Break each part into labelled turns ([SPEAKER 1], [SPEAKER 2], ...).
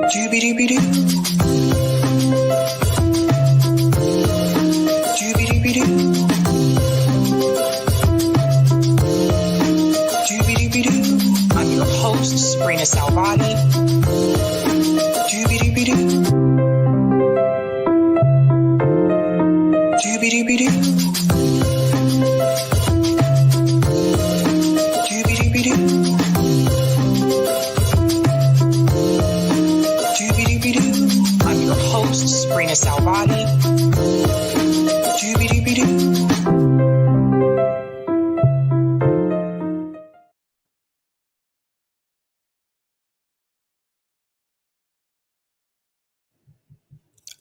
[SPEAKER 1] Doobie-doobie-doo. Doobie-doobie-doo. Doobie-doobie-doo. I'm your host, Sabrina Salvati. Doobie-doobie-doo. Doobie-doobie-doo. I'm your host, Sabrina Salvati.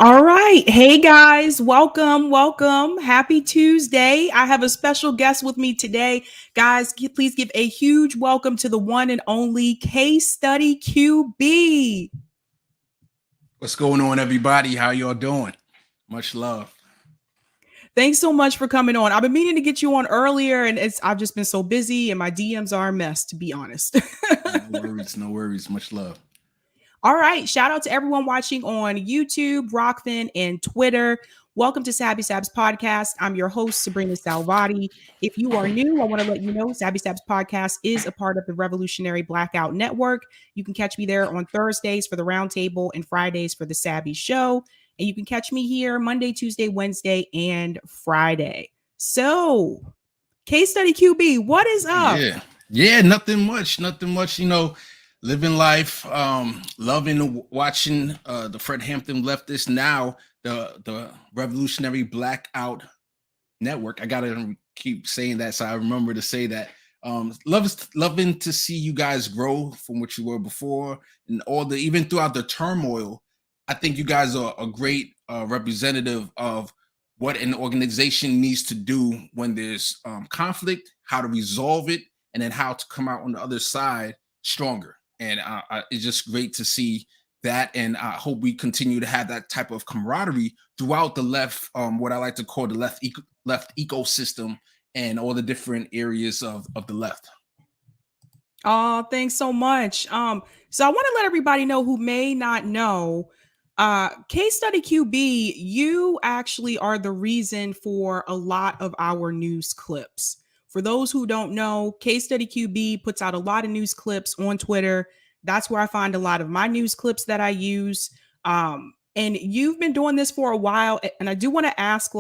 [SPEAKER 2] All right. Hey guys, welcome. Happy Tuesday. I have a special guest with me today. Guys, please give a huge welcome to the one and only Case Study QB.
[SPEAKER 3] What's going on, everybody? How y'all doing? Much love.
[SPEAKER 2] Thanks so much for coming on. I've been meaning to get you on earlier, and I've just been so busy, and my DMs are a mess, to be honest.
[SPEAKER 3] No worries. Much love.
[SPEAKER 2] All right. Shout out to everyone watching on YouTube, Rockfin, and Twitter. Welcome to Sab's podcast. I'm your host, Sabrina Salvati. If you are new, I want to let you know Sab's podcast is a part of the Revolutionary Blackout Network. You can catch me there on Thursdays for the Roundtable and Fridays for the Sabby Show. And you can catch me here Monday, Tuesday, Wednesday, and Friday. So, Case Study QB, what is up?
[SPEAKER 3] Yeah, nothing much. You know, living life, loving watching the Fred Hampton Leftist, now the Revolutionary Blackout Network. I gotta keep saying that so I remember to say that. Loving to see you guys grow from what you were before, and even throughout the turmoil. I think you guys are a great representative of what an organization needs to do when there's conflict, how to resolve it, and then how to come out on the other side stronger. And it's just great to see that. And I hope we continue to have that type of camaraderie throughout the left, what I like to call the left ecosystem and all the different areas of the left.
[SPEAKER 2] Oh, thanks so much. So I want to let everybody know who may not know, Case Study QB, you actually are the reason for a lot of our news clips. For those who don't know, Case Study QB puts out a lot of news clips on Twitter. That's where I find a lot of my news clips that I use. And you've been doing this for a while. And I do want to ask,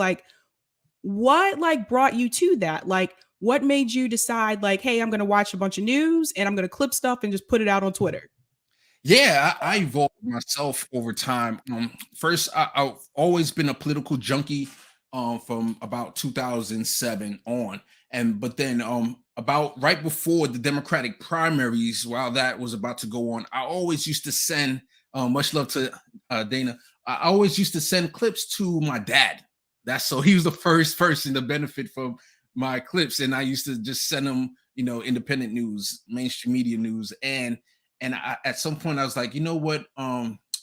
[SPEAKER 2] what brought you to that? What made you decide, hey, I'm going to watch a bunch of news and I'm going to clip stuff and just put it out on Twitter?
[SPEAKER 3] Yeah, I evolved myself over time. First, I've always been a political junkie from about 2007 on. But then about right before the Democratic primaries, while that was about to go on, I always used to send, much love to Dana, I always used to send clips to my dad. So he was the first person to benefit from my clips. And I used to just send him, independent news, mainstream media news. And at some point I was like, you know what,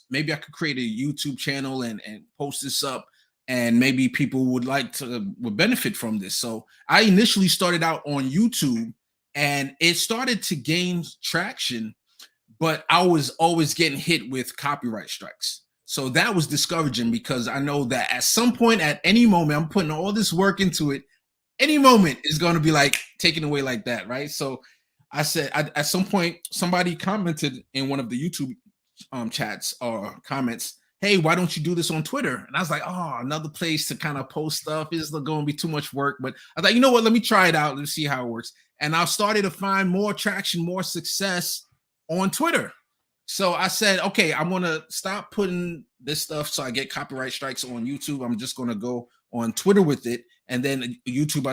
[SPEAKER 3] maybe I could create a YouTube channel and post this up, and maybe people would benefit from this. So I initially started out on YouTube, and it started to gain traction, but I was always getting hit with copyright strikes. So that was discouraging, because I know that at some point, at any moment, I'm putting all this work into it, any moment is going to be taken away like that, right? So I said, at some point, somebody commented in one of the YouTube chats or comments, hey, why don't you do this on Twitter? And I was like, oh, another place to kind of post stuff is going to be too much work. But I thought, you know what, let me try it out. Let's see how it works. And I started to find more traction, more success on Twitter. So I said, okay, I'm going to stop putting this stuff so I get copyright strikes on YouTube. I'm just going to go on Twitter with it. And then YouTube,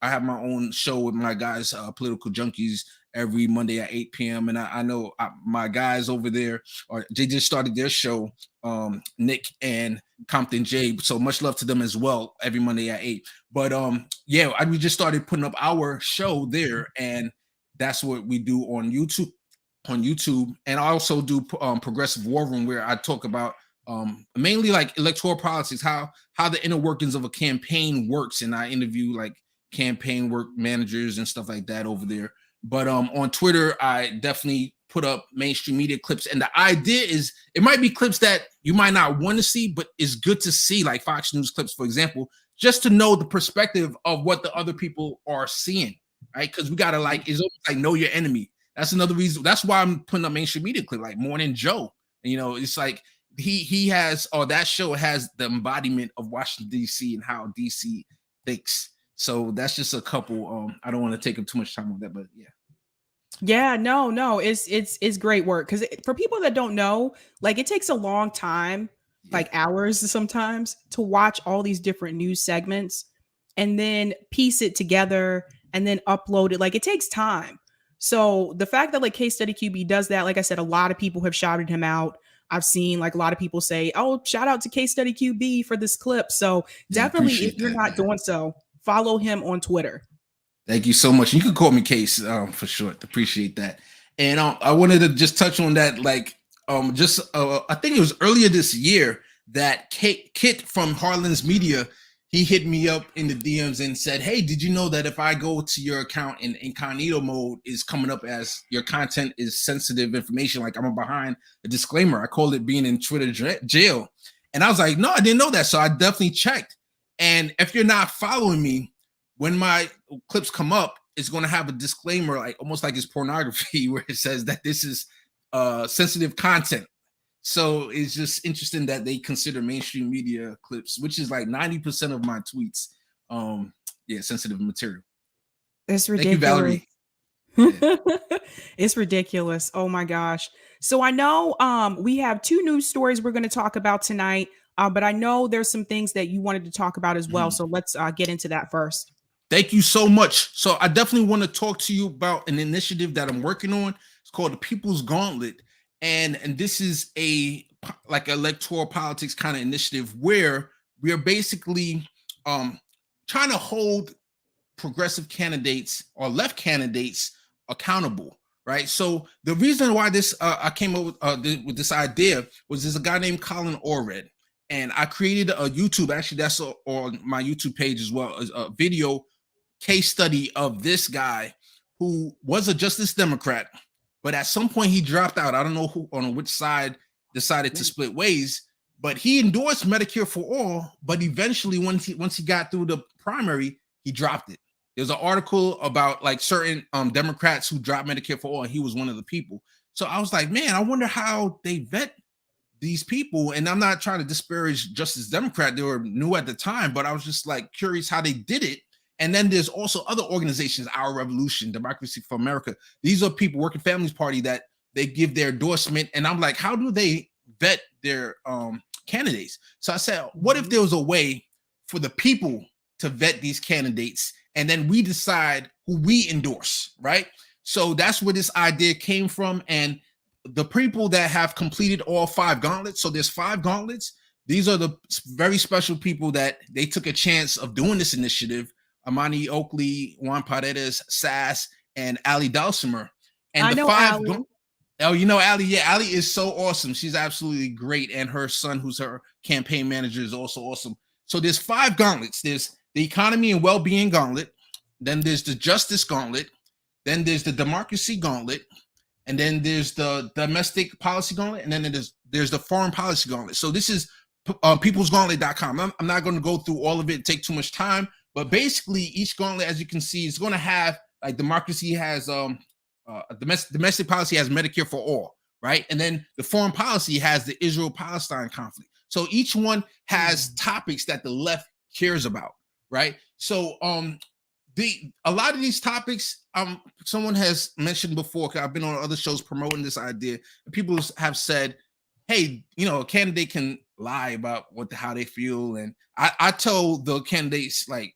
[SPEAKER 3] I have my own show with my guys, Political Junkies, every Monday at 8 p.m. And I know my guys over there, they just started their show, Nick and Compton J. So much love to them as well, every Monday at 8. But we just started putting up our show there. And that's what we do on YouTube. And I also do Progressive War Room, where I talk about mainly electoral politics, how the inner workings of a campaign works, and I interview campaign work managers and stuff like that over there. But on Twitter, I definitely put up mainstream media clips. And the idea is it might be clips that you might not want to see, but it's good to see, like Fox News clips, for example, just to know the perspective of what the other people are seeing, right? Because we gotta like, it's almost like know your enemy. That's another reason. That's why I'm putting up mainstream media clip like Morning Joe. You know, it's like he has, or that show has the embodiment of Washington D.C. and how D.C. thinks. So that's just a couple. I don't want to take up too much time on that, but yeah.
[SPEAKER 2] Yeah, no, it's great work because for people that don't know, like it takes a long time, like hours sometimes, to watch all these different news segments and then piece it together and then upload it. Like it takes time. So the fact that like Case Study QB does that, like I said, a lot of people have shouted him out. I've seen like a lot of people say, "Oh, shout out to Case Study QB for this clip." So definitely, if you're not doing so, follow him on Twitter.
[SPEAKER 3] Thank you so much. You can call me Case for short. Appreciate that. And I wanted to just touch on that. Like, I think it was earlier this year that Kit from Harlan's Media, he hit me up in the DMs and said, "Hey, did you know that if I go to your account in incognito mode, is coming up as your content is sensitive information? Like I'm behind a disclaimer." I called it being in Twitter jail. And I was like, "No, I didn't know that." So I definitely checked. And if you're not following me, when my clips come up, it's going to have a disclaimer, like almost like it's pornography, where it says that this is sensitive content. So it's just interesting that they consider mainstream media clips, which is like 90% of my tweets, sensitive material.
[SPEAKER 2] It's ridiculous.
[SPEAKER 3] Thank you, Valerie.
[SPEAKER 2] Yeah. It's ridiculous. Oh my gosh. So I know we have two news stories we're going to talk about tonight, but I know there's some things that you wanted to talk about as well. So let's get into that first.
[SPEAKER 3] Thank you so much. So I definitely want to talk to you about an initiative that I'm working on. It's called the People's Gauntlet. And this is a like electoral politics kind of initiative where we are basically trying to hold progressive candidates or left candidates accountable, right? So the reason why this I came up with this idea was there's a guy named Colin Orred, and I created a YouTube, actually that's on my YouTube page as well, a video case study of this guy who was a Justice Democrat, but at some point he dropped out. I don't know who on which side decided to split ways, but he endorsed Medicare for all. But eventually, once he got through the primary, he dropped it. There's an article about like certain Democrats who dropped Medicare for all, and he was one of the people. So I was like, man, I wonder how they vet these people. And I'm not trying to disparage Justice Democrat; they were new at the time, but I was just like curious how they did it. And then there's also other organizations, Our Revolution, Democracy for America. These are people, Working Families Party, that they give their endorsement. And I'm like, how do they vet their candidates? So I said, what if there was a way for the people to vet these candidates, and then we decide who we endorse, right? So that's where this idea came from. And the people that have completed all 5 gauntlets, so there's 5 gauntlets. These are the very special people that they took a chance of doing this initiative. Amani Oakley, Juan Paredes, Sass, and Ali Dulcimer. And
[SPEAKER 2] I
[SPEAKER 3] the
[SPEAKER 2] know
[SPEAKER 3] 5
[SPEAKER 2] Ali.
[SPEAKER 3] you know Ali. Yeah, Ali is so awesome. She's absolutely great. And her son, who's her campaign manager, is also awesome. So there's 5 gauntlets. There's the Economy and Well-Being Gauntlet. Then there's the Justice Gauntlet. Then there's the Democracy Gauntlet. And then there's the Domestic Policy Gauntlet. And then there's the Foreign Policy Gauntlet. So this is peoplesgauntlet.com. I'm not going to go through all of it, take too much time. But basically, each gauntlet, as you can see, is going to have, like, democracy has domestic policy has Medicare for all, right? And then the foreign policy has the Israel-Palestine conflict. So each one has topics that the left cares about, right? So a lot of these topics, someone has mentioned before, because I've been on other shows promoting this idea, and people have said, hey, you know, a candidate can lie about how they feel. And I tell the candidates, like,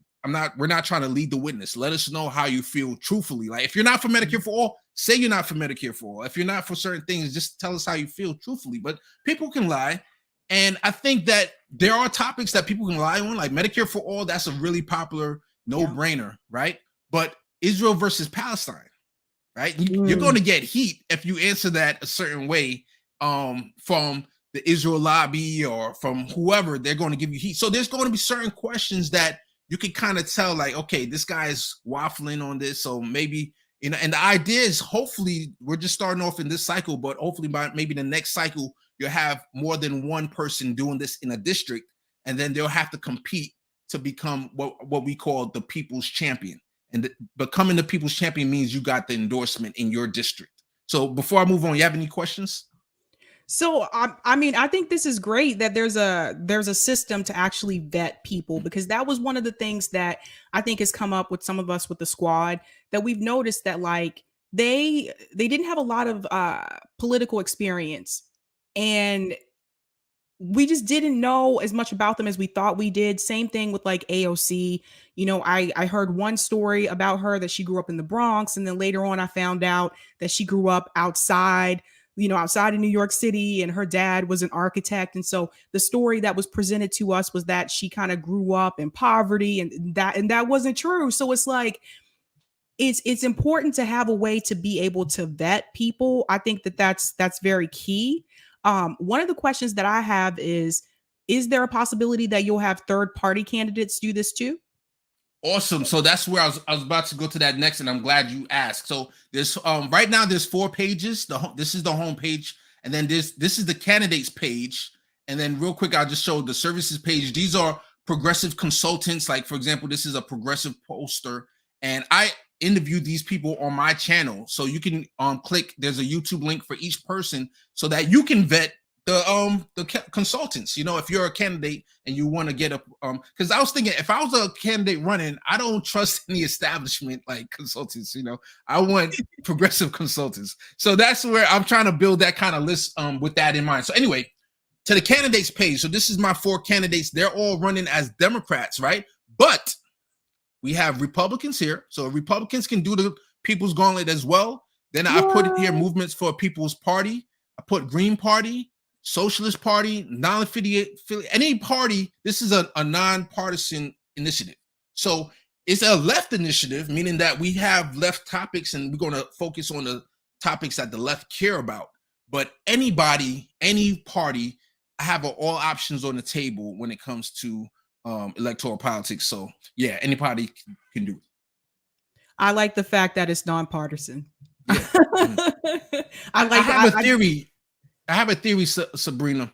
[SPEAKER 3] we're not trying to lead the witness. Let us know how you feel truthfully. Like, if you're not for Medicare for all, say you're not for Medicare for all. If you're not for certain things, just tell us how you feel truthfully. But people can lie. And I think that there are topics that people can lie on, like Medicare for all. That's a really popular no-brainer, right? But Israel versus Palestine, right? You're going to get heat if you answer that a certain way from the Israel lobby or from whoever. They're going to give you heat. So there's going to be certain questions that you can kind of tell, like, okay, this guy is waffling on this, so maybe You know, and the idea is hopefully we're just starting off in this cycle, but hopefully by maybe the next cycle, you'll have more than one person doing this in a district, and then they'll have to compete to become what we call the people's champion. And becoming the people's champion means you got the endorsement in your district. So before I move on, you have any questions?
[SPEAKER 2] So I mean, I think this is great that there's a system to actually vet people, because that was one of the things that I think has come up with some of us with the squad, that we've noticed that like they didn't have a lot of political experience, and we just didn't know as much about them as we thought we did. Same thing with like AOC. You know, I heard one story about her that she grew up in the Bronx, and then later on I found out that she grew up outside, you know, outside of New York City, and her dad was an architect. And so the story that was presented to us was that she kind of grew up in poverty, and that wasn't true. So it's like it's important to have a way to be able to vet people. I think that that's very key. One of the questions that I have is there a possibility that you'll have third party candidates do this too?
[SPEAKER 3] Awesome. So that's where I was about to go to that next, and I'm glad you asked. So there's right now there's 4 pages. This is the home page, and then this is the candidates page. And then real quick, I'll just show the services page. These are progressive consultants. Like for example, this is a progressive poster, and I interviewed these people on my channel. So you can click. There's a YouTube link for each person, so that you can vet the consultants. You know, if you're a candidate and you want to get a because I was thinking, if I was a candidate running, I don't trust any establishment like consultants. You know, I want progressive consultants. So that's where I'm trying to build that kind of list with that in mind. So anyway, to the candidates page. So this is my 4 candidates. They're all running as Democrats, right? But we have Republicans here, so Republicans can do the People's Gauntlet as well. Then I put here movements for People's Party. I put Green Party, Socialist Party, non-affiliate, any party. This is a nonpartisan initiative. So it's a left initiative, meaning that we have left topics and we're going to focus on the topics that the left care about. But anybody, any party, I have all options on the table when it comes to electoral politics. So yeah, anybody can do it.
[SPEAKER 2] I like the fact that it's nonpartisan.
[SPEAKER 3] Yeah. I have a theory. I have a theory, Sabrina.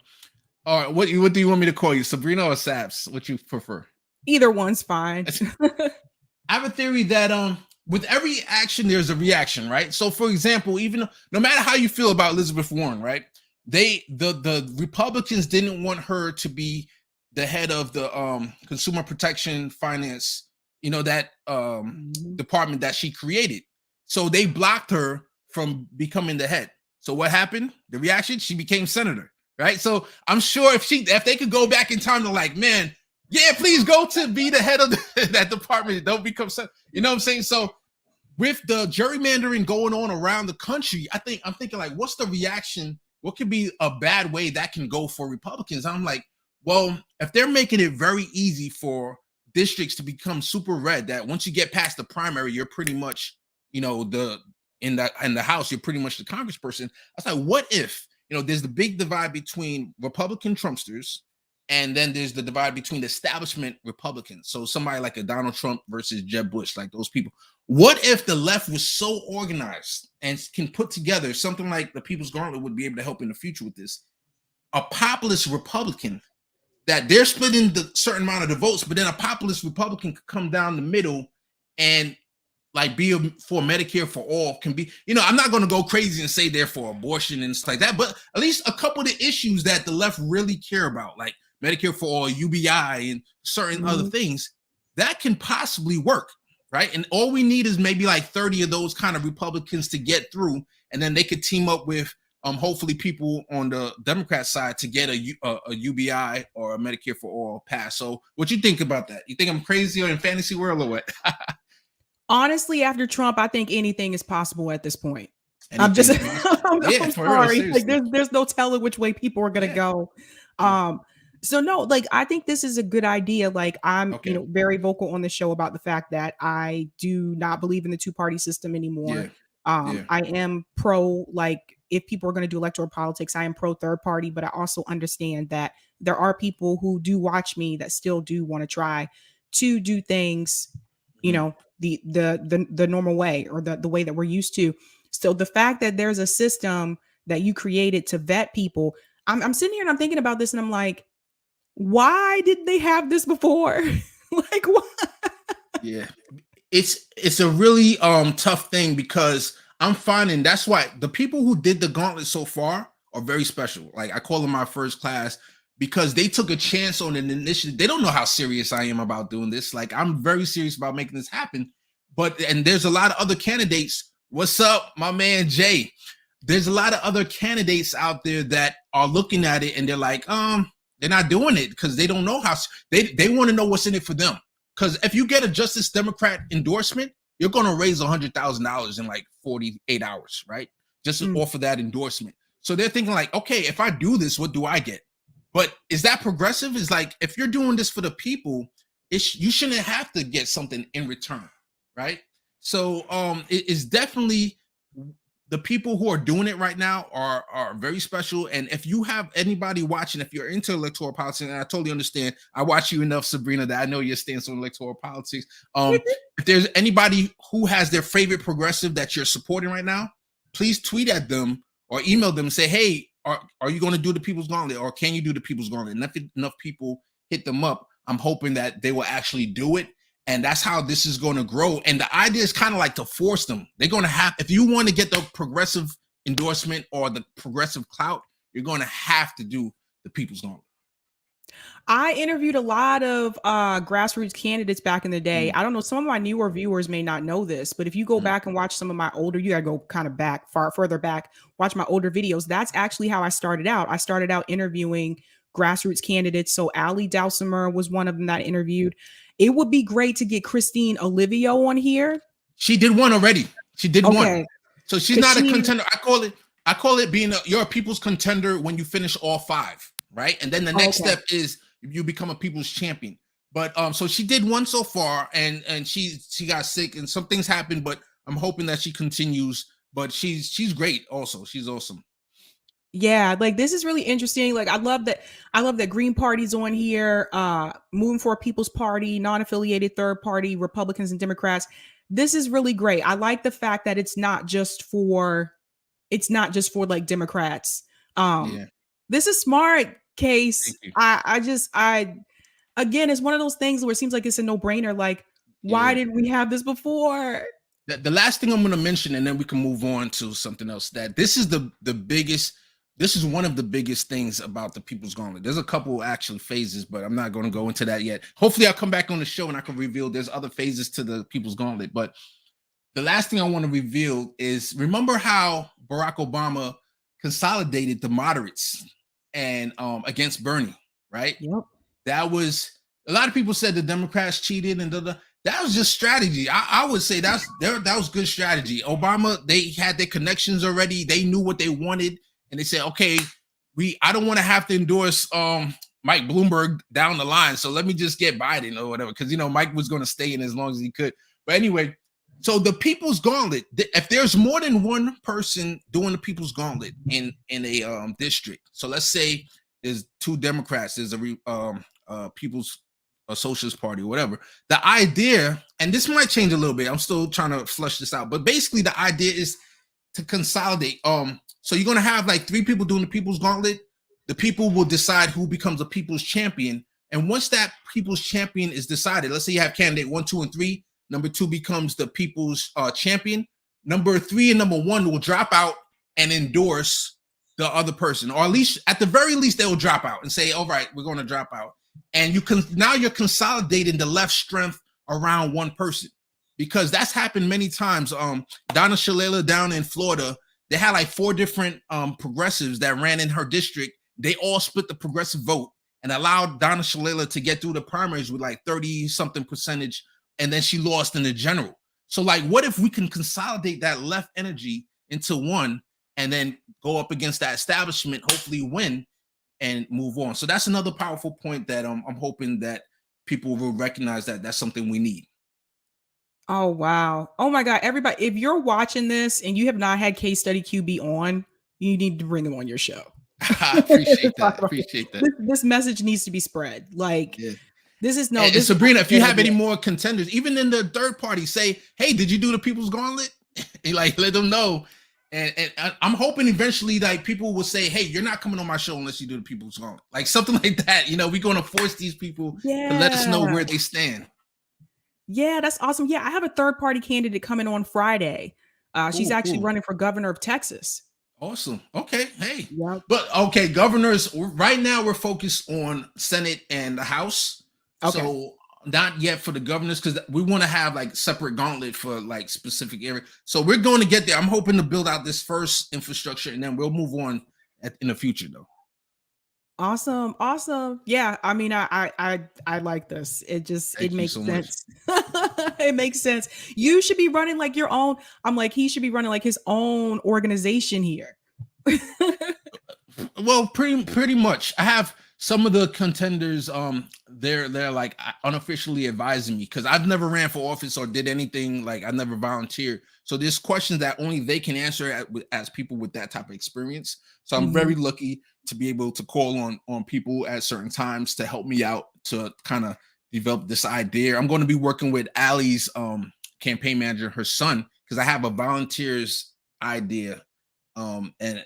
[SPEAKER 3] All right, what do you want me to call you, Sabrina or Sabs? What you prefer?
[SPEAKER 2] Either one's fine.
[SPEAKER 3] I have a theory that with every action there's a reaction, right? So for example, even no matter how you feel about Elizabeth Warren, right? The Republicans didn't want her to be the head of the Consumer Protection Finance, you know, that department that she created. So they blocked her from becoming the head. So what happened? The reaction, she became senator, right? So I'm sure if they could go back in time to like, man, yeah, please go to be the head of that department. Don't become senator. You know what I'm saying? So with the gerrymandering going on around the country, I'm thinking like, what's the reaction? What could be a bad way that can go for Republicans? I'm like, well, if they're making it very easy for districts to become super red, that once you get past the primary, you're pretty much, you know, in the House, you're pretty much the congressperson. I was like, what if, you know, there's the big divide between Republican Trumpsters, and then there's the divide between the establishment Republicans. So somebody like a Donald Trump versus Jeb Bush, like those people. What if the left was so organized and can put together something like the People's Gauntlet would be able to help in the future with this? A populist Republican, that they're splitting the certain amount of the votes, but then a populist Republican could come down the middle and like be for Medicare for all, can be, you know, I'm not going to go crazy and say they're for abortion and stuff like that, but at least a couple of the issues that the left really care about, like Medicare for all, UBI, and certain other things, that can possibly work, right? And all we need is maybe like 30 of those kind of Republicans to get through, and then they could team up with hopefully people on the Democrat side to get a UBI or a Medicare for all pass. So what you think about that? You think I'm crazy or in fantasy world or what?
[SPEAKER 2] Honestly, after Trump, I think anything is possible at this point.
[SPEAKER 3] I'm
[SPEAKER 2] sorry. Real, like there's no telling which way people are gonna go. So no, like I think this is a good idea. Like I'm, you know, very vocal on the show about the fact that I do not believe in the 2-party system anymore. I am pro, like if people are going to do electoral politics, I am pro third party, but I also understand that there are people who do watch me that still do want to try to do things, you know, the normal way, or the way that we're used to. So the fact that there's a system that you created to vet people, I'm sitting here and I'm thinking about this and I'm like, why didn't they have this before? Like, what?
[SPEAKER 3] Yeah, it's a really tough thing, because I'm finding that's why the people who did the gauntlet so far are very special. Like, I call them my first class, because they took a chance on an initiative. They don't know how serious I am about doing this. Like, I'm very serious about making this happen. And there's a lot of other candidates. What's up, my man Jay? There's a lot of other candidates out there that are looking at it and they're like, they're not doing it because they don't know how. They want to know what's in it for them. Because if you get a Justice Democrat endorsement, you're going to raise $100,000 in like 48 hours, right? Just off of that endorsement. So they're thinking like, okay, if I do this, what do I get? But is that progressive? Is like, if you're doing this for the people, you shouldn't have to get something in return, right? So it is definitely, the people who are doing it right now are very special. And if you have anybody watching, if you're into electoral politics, and I totally understand, I watch you enough, Sabrina, that I know your stance on electoral politics. If there's anybody who has their favorite progressive that you're supporting right now, please tweet at them or email them and say, hey, are you going to do the People's Gauntlet, or can you do the People's Gauntlet? And if enough people hit them up, I'm hoping that they will actually do it. And that's how this is going to grow. And the idea is kind of like to force them. They're going to have, if you want to get the progressive endorsement or the progressive clout, you're going to have to do the People's Gauntlet.
[SPEAKER 2] I interviewed a lot of grassroots candidates back in the day. I don't know, some of my newer viewers may not know this, but if you go back and watch some of my older, you gotta go kind of back, further back, watch my older videos. That's actually how I started out. I started out interviewing grassroots candidates. So Ali Dowsimer was one of them that I interviewed. It would be great to get Christine Olivio on here.
[SPEAKER 3] She did one already. She did one. So she's not a contender. I call it being you're a people's contender when you finish all 5, right? And then the next step is you become a people's champion. But so she did one so far, and she got sick and some things happened, but I'm hoping that she continues. But she's great also. She's awesome.
[SPEAKER 2] Yeah, like this is really interesting. Like I love that Green Party's on here, Moving for a People's Party, non-affiliated third party, Republicans and Democrats. This is really great. I like the fact that it's not just for like Democrats. This is smart, Case. I again, it's one of those things where it seems like it's a no-brainer. Like, why didn't we have this before?
[SPEAKER 3] The last thing I'm going to mention, and then we can move on to something else, that this is the biggest. This is one of the biggest things about the People's Gauntlet. There's a couple actual phases, but I'm not going to go into that yet. Hopefully I'll come back on the show and I can reveal there's other phases to the People's Gauntlet. But the last thing I want to reveal is, remember how Barack Obama consolidated the moderates and against Bernie, right?
[SPEAKER 2] Yep.
[SPEAKER 3] That was, a lot of people said the Democrats cheated and that was just strategy. I would say that was good strategy. Obama, they had their connections already. They knew what they wanted. And they said, okay, I don't want to have to endorse Mike Bloomberg down the line. So let me just get Biden or whatever. Because, Mike was going to stay in as long as he could. But anyway, so the People's Gauntlet, if there's more than one person doing the People's Gauntlet in a district. So let's say there's 2 Democrats, there's a People's Socialist Party or whatever. The idea, and this might change a little bit. I'm still trying to flush this out. But basically the idea is to consolidate. So you're going to have like 3 people doing the People's Gauntlet. The people will decide who becomes a people's champion. And once that people's champion is decided, let's say you have candidate 1, 2, and 3. Number 2 becomes the people's champion. Number 3 and number 1 will drop out and endorse the other person. Or at the very least, they will drop out and say, all right, we're going to drop out. And now you're consolidating the left strength around one person. Because that's happened many times. Donna Shalala down in Florida, they had like 4 different progressives that ran in her district. They all split the progressive vote and allowed Donna Shalala to get through the primaries with like 30-something%. And then she lost in the general. So like, what if we can consolidate that left energy into one and then go up against that establishment, hopefully win and move on. So that's another powerful point that I'm hoping that people will recognize that that's something we need.
[SPEAKER 2] Oh, wow. Oh my God. Everybody, if you're watching this and you have not had Case Study QB on, you need to bring them on your show.
[SPEAKER 3] I appreciate that.
[SPEAKER 2] This message needs to be spread. Like, This is no.
[SPEAKER 3] And
[SPEAKER 2] This
[SPEAKER 3] Sabrina,
[SPEAKER 2] is
[SPEAKER 3] if you have any more contenders, even in the third party, say, hey, did you do the People's Gauntlet? And like, let them know. And I'm hoping eventually, like, people will say, hey, you're not coming on my show unless you do the People's Gauntlet. Like something like that. You know, we're going to force these people to let us know where they stand.
[SPEAKER 2] Yeah, that's awesome. Yeah, I have a third party candidate coming on Friday. She's actually running for governor of Texas.
[SPEAKER 3] Awesome. Okay. Hey.
[SPEAKER 2] Yep.
[SPEAKER 3] But okay, governors, right now we're focused on Senate and the House. Okay. So not yet for the governors, because we want to have like separate gauntlet for like specific area. So we're going to get there. I'm hoping to build out this first infrastructure, and then we'll move on in the future though.
[SPEAKER 2] Awesome. Yeah, I mean, I like this. It makes sense. It makes sense. You should be running like your own. I'm like, he should be running like his own organization here.
[SPEAKER 3] Well, pretty much. I have some of the contenders. They're like unofficially advising me, because I've never ran for office or did anything. Like I never volunteered. So there's questions that only they can answer as people with that type of experience. So I'm very lucky to be able to call on people at certain times to help me out to kind of develop this idea. I'm going to be working with Allie's campaign manager, her son, because I have a volunteers idea. And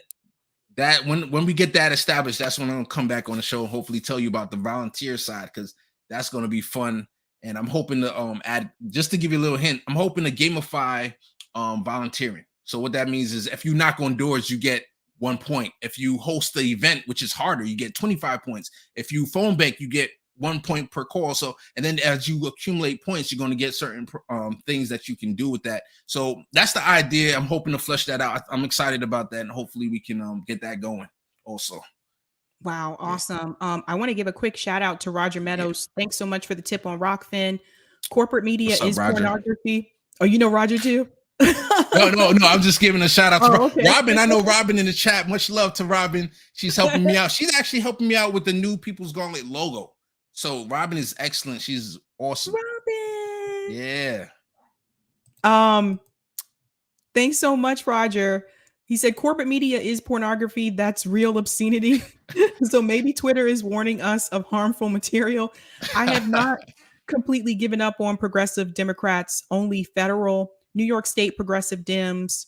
[SPEAKER 3] that when we get that established, that's when I'm gonna come back on the show and hopefully tell you about the volunteer side, because that's going to be fun. And I'm hoping to add, just to give you a little hint, I'm hoping to gamify volunteering. So what that means is if you knock on doors, you get 1 point. If you host the event, which is harder, you get 25 points. If you phone bank, you get 1 point per call. So, and then as you accumulate points, you're going to get certain things that you can do with that. So that's the idea. I'm hoping to flesh that out. I'm excited about that, and hopefully we can get that going also.
[SPEAKER 2] Wow, awesome. I want to give a quick shout out to Roger Meadows. Thanks so much for the tip on Rockfin. Corporate media is pornography. Oh, you know Roger too?
[SPEAKER 3] No. I'm just giving a shout out to Robin. I know Robin in the chat. Much love to Robin. She's helping me out. She's actually helping me out with the new People's Gauntlet logo. So Robin is excellent. She's awesome.
[SPEAKER 2] Robin.
[SPEAKER 3] Yeah.
[SPEAKER 2] Thanks so much, Roger. He said corporate media is pornography. That's real obscenity. So maybe Twitter is warning us of harmful material. I have not completely given up on progressive Democrats, only federal. New York State progressive Dems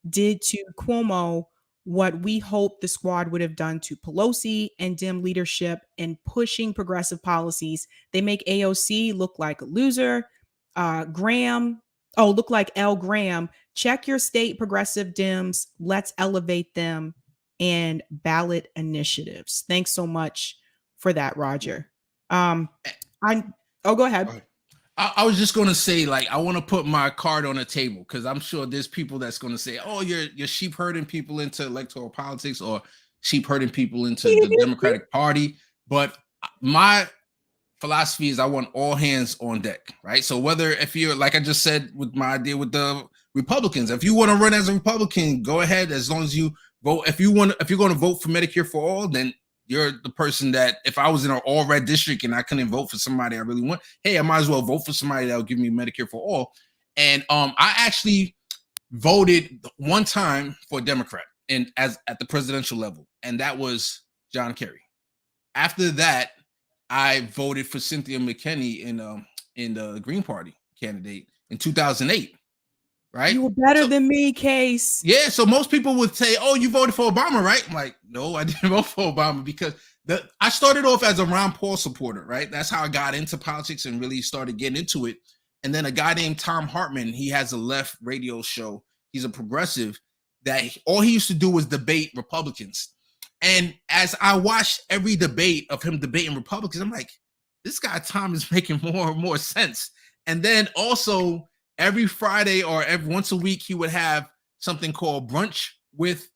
[SPEAKER 2] did to Cuomo what we hoped the squad would have done to Pelosi and Dem leadership in pushing progressive policies. They make AOC look like a loser. Look like L. Graham. Check your state progressive Dems. Let's elevate them, and ballot initiatives. Thanks so much for that, Roger. Go ahead.
[SPEAKER 3] I was just going to say, like, I want to put my card on the table, because I'm sure there's people that's going to say, oh, you're sheep herding people into electoral politics, or sheep herding people into the Democratic Party. But my philosophy is I want all hands on deck, right? So whether, if you're, like I just said with my idea with the Republicans, if you want to run as a Republican, go ahead, as long as you vote. If you're going to vote for Medicare for all, then you're the person that, if I was in an all red district and I couldn't vote for somebody I really want, hey, I might as well vote for somebody that'll give me Medicare for all. And I actually voted one time for a Democrat and at the presidential level, and that was John Kerry. After that, I voted for Cynthia McKinney in the Green Party candidate in 2008. Right?
[SPEAKER 2] You were better than me, Case.
[SPEAKER 3] Yeah, so most people would say, oh, you voted for Obama, right? I'm like, no, I didn't vote for Obama, because I started off as a Ron Paul supporter, right? That's how I got into politics and really started getting into it. And then a guy named Tom Hartman, he has a left radio show. He's a progressive that all he used to do was debate Republicans. And as I watched every debate of him debating Republicans, I'm like, this guy Tom is making more and more sense. And then also, every Friday or once a week, he would have something called Brunch with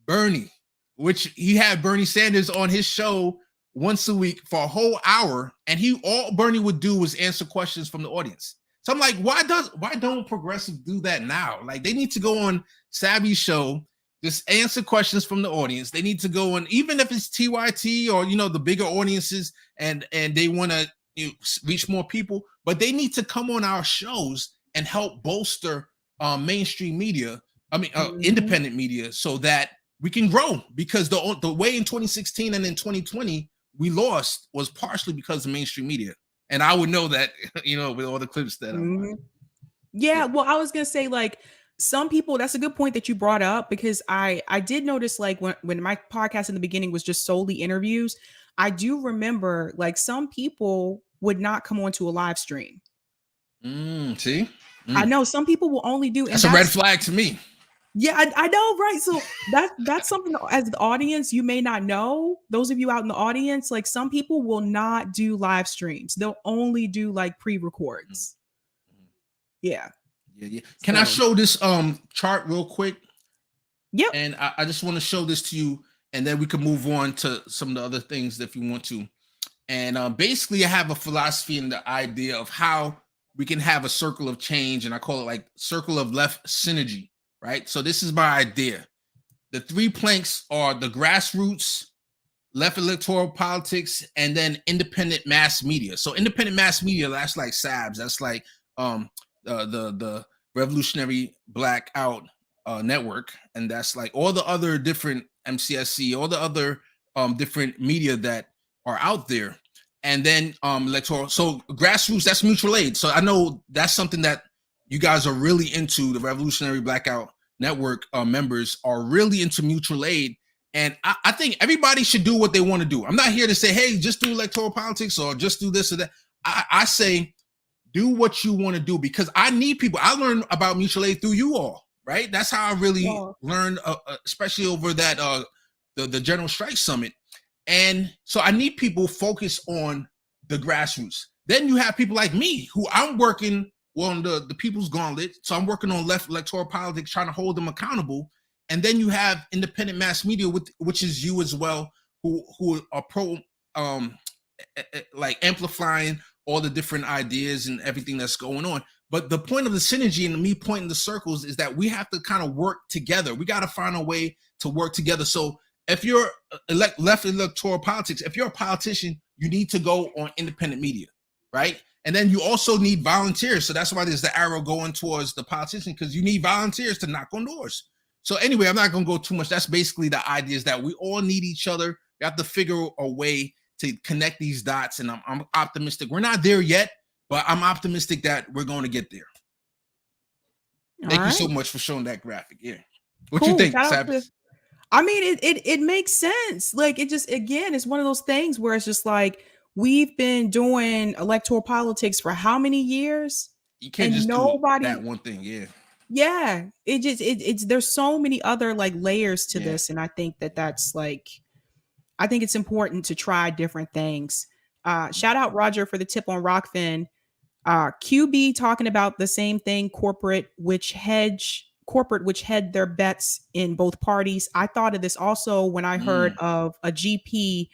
[SPEAKER 3] Bernie, which he had Bernie Sanders on his show once a week for a whole hour. And all Bernie would do was answer questions from the audience. So I'm like, why don't progressives do that now? Like, they need to go on Sabby's show, just answer questions from the audience. They need to go on, even if it's TYT or, the bigger audiences, and they want to reach more people, but they need to come on our shows and help bolster mainstream media, independent media, so that we can grow. Because the way in 2016 and in 2020 we lost was partially because of mainstream media. and I would know that, with all the clips that I'm
[SPEAKER 2] Mhm.
[SPEAKER 3] watching.
[SPEAKER 2] Yeah, well, I was gonna say like some people. That's a good point that you brought up because I did notice like when my podcast in the beginning was just solely interviews. I do remember like some people would not come onto a live stream.
[SPEAKER 3] See,
[SPEAKER 2] I know some people will only do, and
[SPEAKER 3] that's a red
[SPEAKER 2] that's
[SPEAKER 3] flag to me.
[SPEAKER 2] yeah, I know, right? So that's something that as the audience you may not know. Those of you out in the audience, like some people will not do live streams. They'll only do like
[SPEAKER 3] Mm,
[SPEAKER 2] pre-records.
[SPEAKER 3] mm.
[SPEAKER 2] Yeah.
[SPEAKER 3] Yeah. Can I
[SPEAKER 2] So
[SPEAKER 3] show this chart real quick?
[SPEAKER 2] yep.
[SPEAKER 3] And I just want to show this to you, and then we can move on to some of the other things if you want to. And basically, I have a philosophy and the idea of how we can have a circle of change, and I call it like circle of left synergy, right? So this is my idea. The three planks are the grassroots, left electoral politics, and then independent mass media. So independent mass media, that's like Sabs, that's like the Revolutionary Blackout Network, and that's like all the other different MCSC, all the other different media that are out there. And then electoral, so grassroots, that's mutual aid. So I know that's something that you guys are really into. The Revolutionary Blackout Network members are really into mutual aid, and I think everybody should do what they want to do. I'm not here to say, hey, just do electoral politics or just do this or that. I say do what you want to do, because I need people. I learned about mutual aid through you all, right? That's how I really learned, especially over that the General Strike Summit. And so I need people focused on the grassroots. Then you have people like me who I'm working on the People's Gauntlet. So I'm working on left electoral politics, trying to hold them accountable. And then you have independent mass media, which is you as well, who are pro like amplifying all the different ideas and everything that's going on. But the point of the synergy and me pointing the circles is that we have to kind of work together. We got to find a way to work together. So if you're left electoral politics, if you're a politician, you need to go on independent media, right? And then you also need volunteers. So that's why there's the arrow going towards the politician, because you need volunteers to knock on doors. So anyway, I'm not going to go too much. That's basically the idea, is that we all need each other. We have to figure a way to connect these dots. And I'm optimistic. We're not there yet, but I'm optimistic that we're going to get there. Thank you so much for showing that graphic. Yeah. What you think, Sabs?
[SPEAKER 2] I mean, it makes sense. Like it just, again, it's one of those things where it's just like, we've been doing electoral politics for how many years?
[SPEAKER 3] You can't just do that one thing. Yeah.
[SPEAKER 2] Yeah. It's there's so many other like layers to this. And I think that's like, I think it's important to try different things. Shout out Roger for the tip on Rockfin. QB talking about the same thing, corporate which head their bets in both parties. I thought of this also when I heard of a GP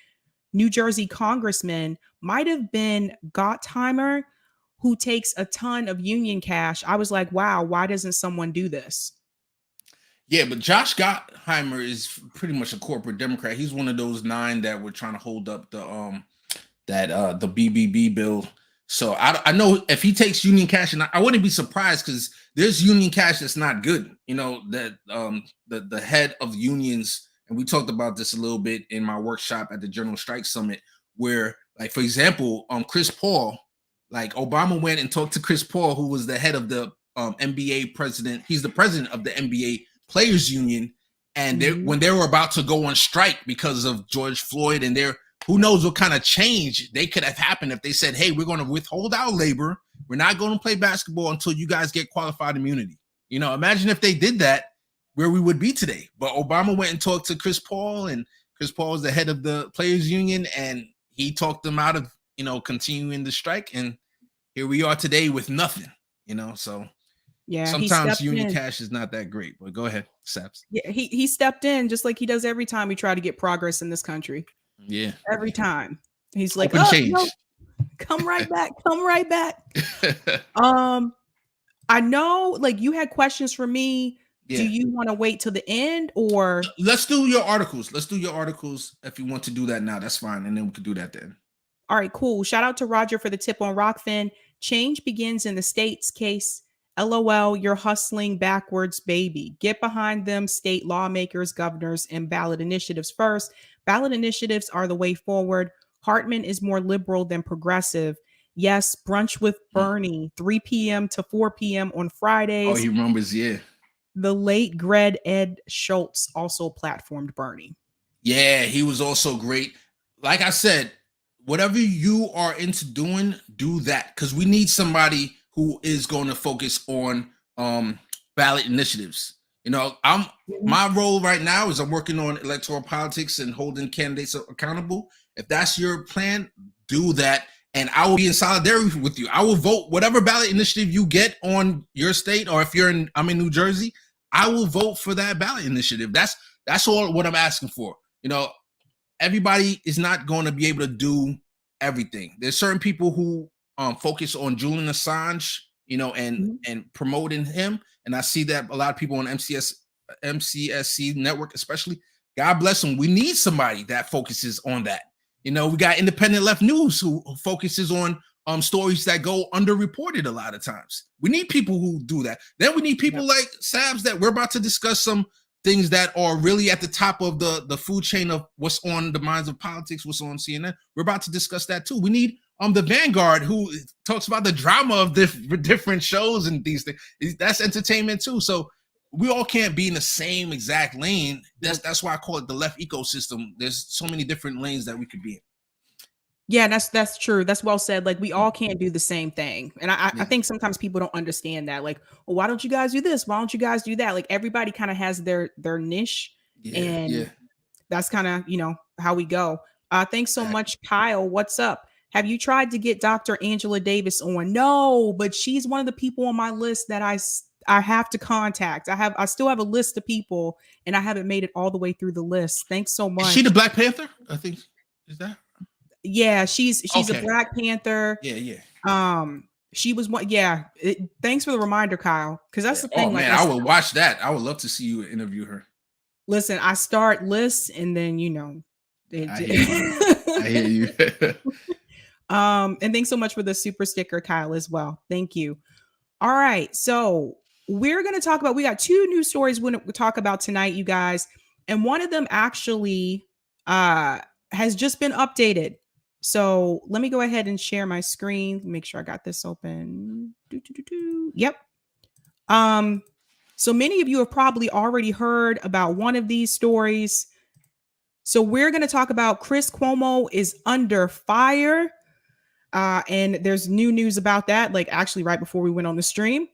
[SPEAKER 2] New Jersey congressman, might have been Gottheimer, who takes a ton of union cash. I was like, wow, why doesn't someone do this?
[SPEAKER 3] Yeah, but Josh Gottheimer is pretty much a corporate Democrat. He's one of those 9 that were trying to hold up the the BBB bill. So I know if he takes union cash, and I wouldn't be surprised, because there's union cash that's not good. You know, that the head of unions, and we talked about this a little bit in my workshop at the General Strike Summit, where, like, for example, Chris Paul, like Obama went and talked to Chris Paul, who was the head of the NBA president. He's the president of the NBA Players Union. And when they were about to go on strike because of George Floyd, and who knows what kind of change they could have happened if they said, hey, we're going to withhold our labor. We're not going to play basketball until you guys get qualified immunity. You know, imagine if they did that, where we would be today. But Obama went and talked to Chris Paul, and Chris Paul is the head of the Players Union, and he talked them out of, continuing the strike. And here we are today with nothing, so yeah, sometimes union cash is not that great. But go ahead, Sabs.
[SPEAKER 2] Yeah, he stepped in just like he does every time we try to get progress in this country.
[SPEAKER 3] Yeah,
[SPEAKER 2] every time he's like,
[SPEAKER 3] change.
[SPEAKER 2] No, come right back, come right back. I know, like, you had questions for me. Yeah. Do you want to wait till the end, or
[SPEAKER 3] let's do your articles? Let's do your articles. If you want to do that now, that's fine, and then we could do that then.
[SPEAKER 2] All right, cool. Shout out to Roger for the tip on Rockfin. Change begins in the states case. LOL, you're hustling backwards, baby. Get behind them state lawmakers, governors, and ballot initiatives first. Ballot initiatives are the way forward. Hartman is more liberal than progressive. Yes, Brunch with Bernie, 3 p.m. to 4 p.m. on Fridays.
[SPEAKER 3] Oh, he remembers, yeah.
[SPEAKER 2] The late Greg Ed Schultz also platformed Bernie.
[SPEAKER 3] Yeah, he was also great. Like I said, whatever you are into doing, do that, because we need somebody who is going to focus on ballot initiatives. You know, my role right now is I'm working on electoral politics and holding candidates accountable. If that's your plan, do that, and I will be in solidarity with you. I will vote whatever ballot initiative you get on your state, or if I'm in New Jersey, I will vote for that ballot initiative. That's all what I'm asking for. You know, everybody is not going to be able to do everything. There's certain people who focus on Julian Assange, you know, and promoting him. And I see that a lot of people on MCSC network, especially, God bless them. We need somebody that focuses on that. You know, we got Independent Left News who focuses on stories that go underreported a lot of times. We need people who do that. Then we need people like Sabs that we're about to discuss some things that are really at the top of the food chain of what's on the minds of politics, what's on CNN. We're about to discuss that too. We need the Vanguard, who talks about the drama of different shows and these things. That's entertainment too. So we all can't be in the same exact lane. That's why I call it the left ecosystem. There's so many different lanes that we could be in.
[SPEAKER 2] Yeah, that's true. That's well said. Like, we all can't do the same thing. And I think sometimes people don't understand that. Like, well, why don't you guys do this? Why don't you guys do that? Like, everybody kind of has their niche. And that's kind of, you know, how we go. Thanks so much, Kyle. What's up? Have you tried to get Dr. Angela Davis on? No, but she's one of the people on my list that I have to contact. I still have a list of people, and I haven't made it all the way through the list. Thanks so much.
[SPEAKER 3] Is she the Black Panther? I think, is that?
[SPEAKER 2] Yeah, she's okay. A Black Panther.
[SPEAKER 3] Yeah.
[SPEAKER 2] She was one. Yeah. Thanks for the reminder, Kyle. Because that's the thing.
[SPEAKER 3] Oh man, I would watch that. I would love to see you interview her.
[SPEAKER 2] Listen, I start lists, and then
[SPEAKER 3] I hear you.
[SPEAKER 2] And thanks so much for the super sticker, Kyle, as well. Thank you. All right, so we're going to talk about. We got two news stories we'll talk about tonight, you guys, and one of them actually has just been updated. So let me go ahead and share my screen. Make sure I got this open. Yep. So many of you have probably already heard about one of these stories. So we're going to talk about Chris Cuomo is under fire. And there's new news about that, like actually right before we went on the stream.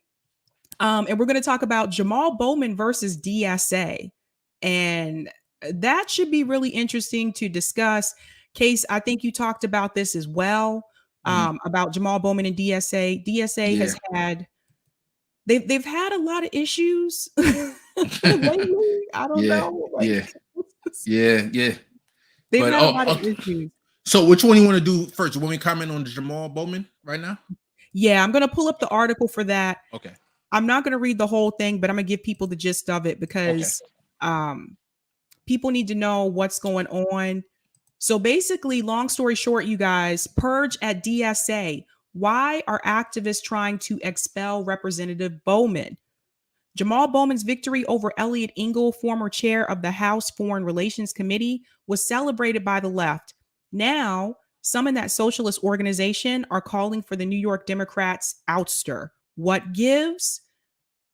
[SPEAKER 2] And we're going to talk about JAMAAL BOWMAN versus DSA. And that should be really interesting to discuss. Case, I think you talked about this as well, about JAMAAL BOWMAN and DSA. DSA has had, they've had a lot of issues lately. I don't know.
[SPEAKER 3] Yeah.
[SPEAKER 2] They've had a lot of issues.
[SPEAKER 3] So which one you want to do first? You want me to comment on JAMAAL BOWMAN right now?
[SPEAKER 2] Yeah, I'm going to pull up the article for that.
[SPEAKER 3] Okay.
[SPEAKER 2] I'm not going to read the whole thing, but I'm going to give people the gist of it because people need to know what's going on. So basically, long story short, you guys, purge at DSA. Why are activists trying to expel Representative Bowman? JAMAAL BOWMAN's victory over Eliot Engel, former chair of the House Foreign Relations Committee, was celebrated by the left. Now, some in that socialist organization are calling for the New York Democrats' ouster. What gives?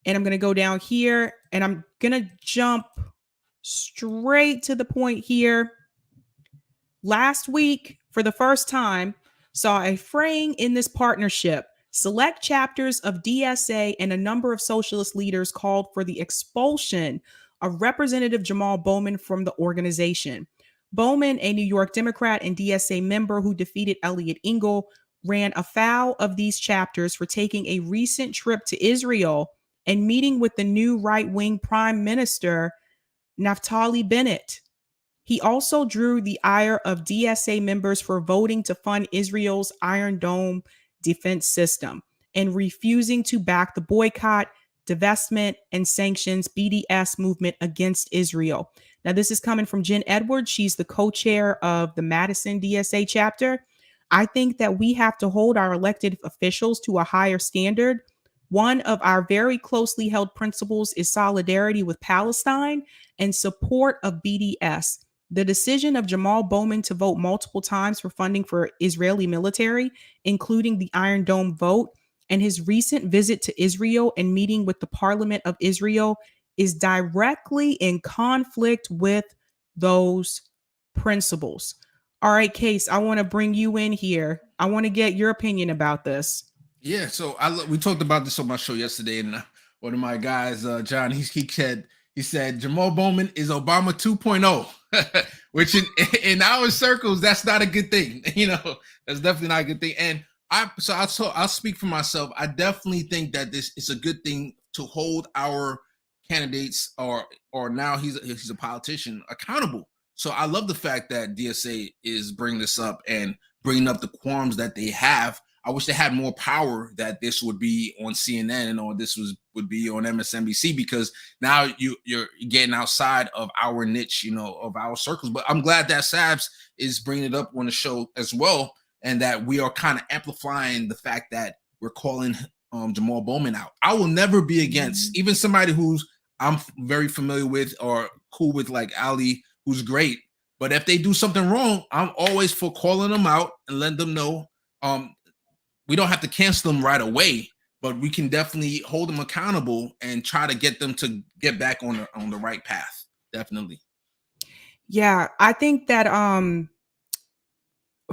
[SPEAKER 2] And I'm going to go down here, and I'm going to jump straight to the point here. Last week, for the first time, saw a fraying in this partnership. Select chapters of DSA and a number of socialist leaders called for the expulsion of Representative JAMAAL BOWMAN from the organization. Bowman, a New York Democrat and DSA member who defeated Eliot Engel, ran afoul of these chapters for taking a recent trip to Israel and meeting with the new right-wing Prime Minister, Naftali Bennett. He also drew the ire of DSA members for voting to fund Israel's Iron Dome defense system and refusing to back the boycott, divestment, and sanctions BDS movement against Israel. Now, this is coming from Jen Edwards. She's the co-chair of the Madison DSA chapter. I think that we have to hold our elected officials to a higher standard. One of our very closely held principles is solidarity with Palestine and support of BDS. The decision of Jamal Bowman to vote multiple times for funding for Israeli military, including the Iron Dome vote, and his recent visit to Israel and meeting with the Parliament of Israel is directly in conflict with those principles. All right, Case, I want to bring you in here. I want to get your opinion about this.
[SPEAKER 3] Yeah, so we talked about this on my show yesterday, and one of my guys, John, he said Jamal Bowman is Obama 2.0, which in our circles that's not a good thing. That's definitely not a good thing. And I'll speak for myself. I definitely think that this is a good thing to hold our candidates or now he's a politician accountable. So I love the fact that DSA is bringing this up and bringing up the qualms that they have. I wish they had more power that this would be on CNN or this would be on MSNBC, because now you're getting outside of our niche, of our circles. But I'm glad that Sabs is bringing it up on the show as well, and that we are kind of amplifying the fact that we're calling Jamal Bowman out. I will never be against even somebody who's I'm very familiar with or cool with, like Ali, who's great. But if they do something wrong, I'm always for calling them out and letting them know. We don't have to cancel them right away, but we can definitely hold them accountable and try to get them to get back on the right path. Definitely.
[SPEAKER 2] Yeah, I think that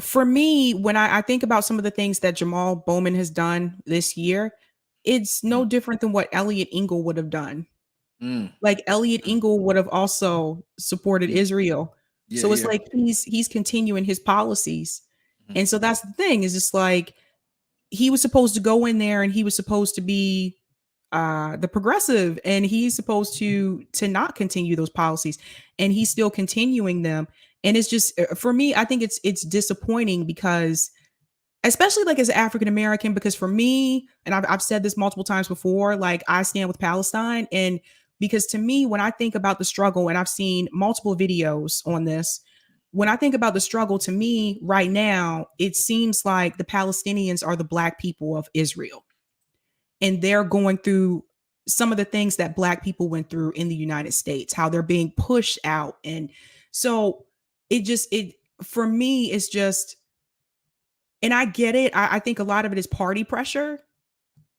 [SPEAKER 2] for me, when I think about some of the things that Jamal Bowman has done this year, it's no different than what Elliot Engel would have done. Like Elliot Engel would have also supported Israel. So it's like he's continuing his policies. And so that's the thing, is just like he was supposed to go in there and he was supposed to be the progressive, and he's supposed to not continue those policies, and he's still continuing them. And it's just, for me, I think it's disappointing, because especially like as an African American, because for me, and I've said this multiple times before, like I stand with Palestine. And because to me, when I think about the struggle, and I've seen multiple videos on this, when I think about the struggle, to me right now, it seems like the Palestinians are the Black people of Israel. And they're going through some of the things that Black people went through in the United States, how they're being pushed out. And so for me, it's just, and I get it. I think a lot of it is party pressure,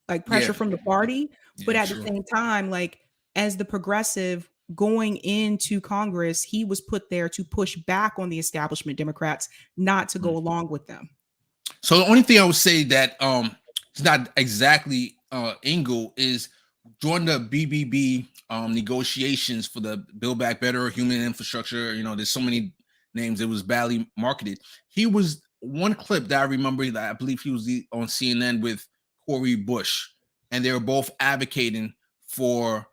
[SPEAKER 2] like pressure from the party. But at the same time, like as the progressive going into Congress, he was put there to push back on the establishment Democrats, not to go along with them.
[SPEAKER 3] So the only thing I would say that it's not exactly Engel is during the BBB negotiations for the Build Back Better Human Infrastructure. There's so many names. It was badly marketed. He was one clip that I remember that I believe he was on CNN with Cori Bush, and they were both advocating for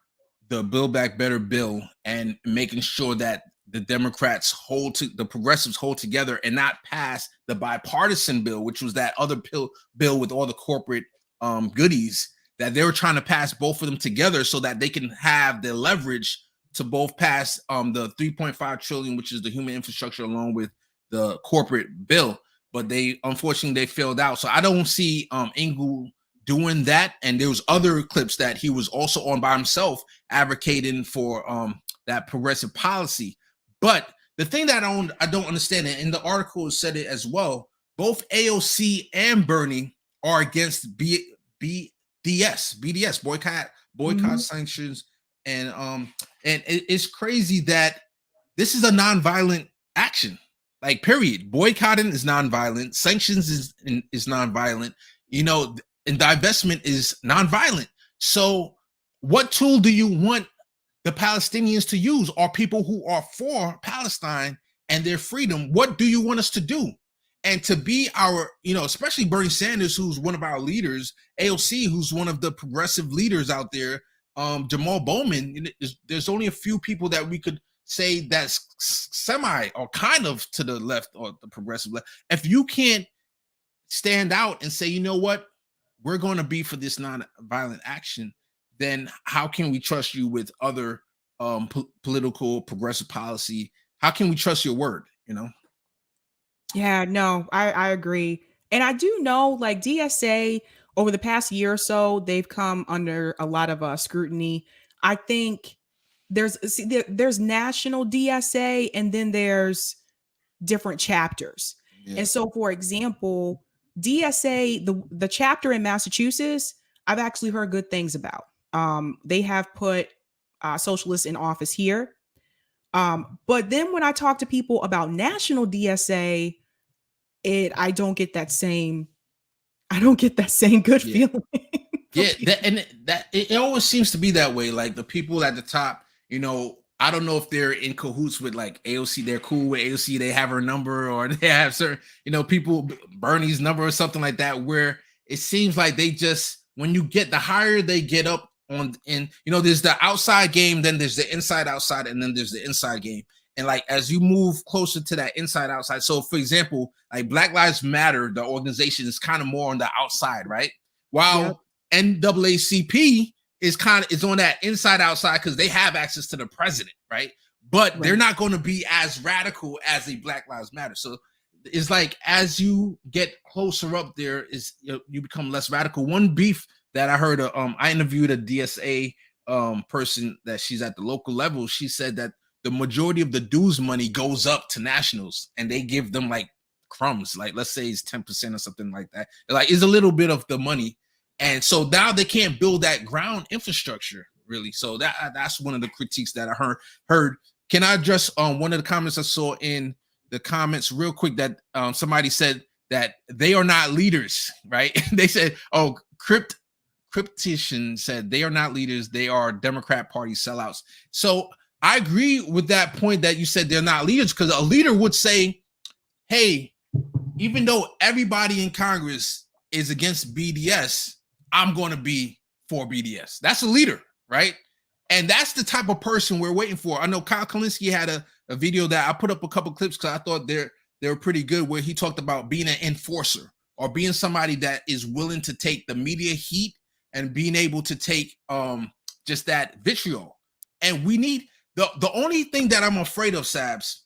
[SPEAKER 3] the Build Back Better bill and making sure that the Democrats the progressives hold together and not pass the bipartisan bill, which was that other bill with all the corporate goodies, that they were trying to pass both of them together so that they can have the leverage to both pass the 3.5 trillion, which is the human infrastructure, along with the corporate bill. But unfortunately they failed out. So I don't see Engel doing that. And there was other clips that he was also on by himself advocating for that progressive policy. But the thing that I don't understand, and in the article it said it as well, both AOC and Bernie are against BDS, boycott sanctions, and it's crazy that this is a nonviolent action. Like, period. Boycotting is nonviolent. Sanctions is nonviolent. And divestment is nonviolent. So what tool do you want the Palestinians to use? Are people who are for Palestine and their freedom? What do you want us to do? And to be our, especially Bernie Sanders, who's one of our leaders, AOC, who's one of the progressive leaders out there, Jamal Bowman, there's only a few people that we could say that's semi or kind of to the left or the progressive left. If you can't stand out and say, you know what, we're going to be for this non-violent action, then how can we trust you with other political progressive policy? How can we trust your word?
[SPEAKER 2] Yeah, no, I agree. And I do know, like, DSA over the past year or so, they've come under a lot of scrutiny. I think there's national DSA, and then there's different chapters.
[SPEAKER 3] Yeah.
[SPEAKER 2] And so, for example, DSA, the chapter in Massachusetts, I've actually heard good things about. They have put socialists in office here. But then when I talk to people about national DSA, I don't get that same good feeling.
[SPEAKER 3] It always seems to be that way. Like the people at the top, I don't know if they're in cahoots with like AOC. They're cool with AOC. They have her number, or they have certain, people, Bernie's number or something like that, where it seems like they just, when you get the higher they get up on, and there's the outside game, then there's the inside outside, and then there's the inside game. And like, as you move closer to that inside outside. So for example, like Black Lives Matter, the organization is kind of more on the outside, right? While NAACP is on that inside outside because they have access to the president, right? But they're not going to be as radical as the Black Lives Matter. So it's like, as you get closer up there, you become less radical. One beef that I heard, I interviewed a DSA person that she's at the local level. She said that the majority of the dues money goes up to nationals, and they give them like crumbs, like let's say it's 10% or something like that. Like, it's a little bit of the money. And so now they can't build that ground infrastructure, really. So that's one of the critiques that I heard. Can I address one of the comments I saw in the comments real quick, that somebody said that they are not leaders, right? They said, Cryptician said they are not leaders. They are Democrat Party sellouts. So I agree with that point that you said they're not leaders, because a leader would say, hey, even though everybody in Congress is against BDS, I'm going to be for BDS. That's a leader, right? And that's the type of person we're waiting for. I know Kyle Kalinske had a video that I put up a couple clips because I thought they were pretty good, where he talked about being an enforcer, or being somebody that is willing to take the media heat and being able to take just that vitriol. And we need the only thing that I'm afraid of, Sabs,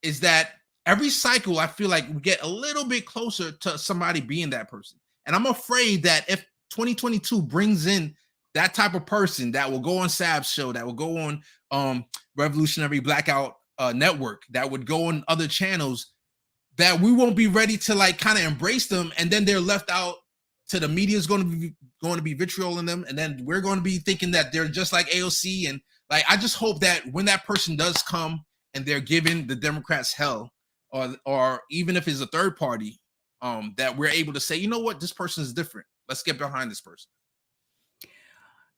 [SPEAKER 3] is that every cycle I feel like we get a little bit closer to somebody being that person. And I'm afraid that if 2022 brings in that type of person that will go on Sab's show, that will go on Revolutionary Blackout Network, that would go on other channels, that we won't be ready to like kind of embrace them, and then they're left out to the media is going to be vitrioling them, and then we're going to be thinking that they're just like AOC. And like, I just hope that when that person does come and they're giving the Democrats hell, or even if it's a third party, that we're able to say, you know what, this person is different. Let's get behind this person.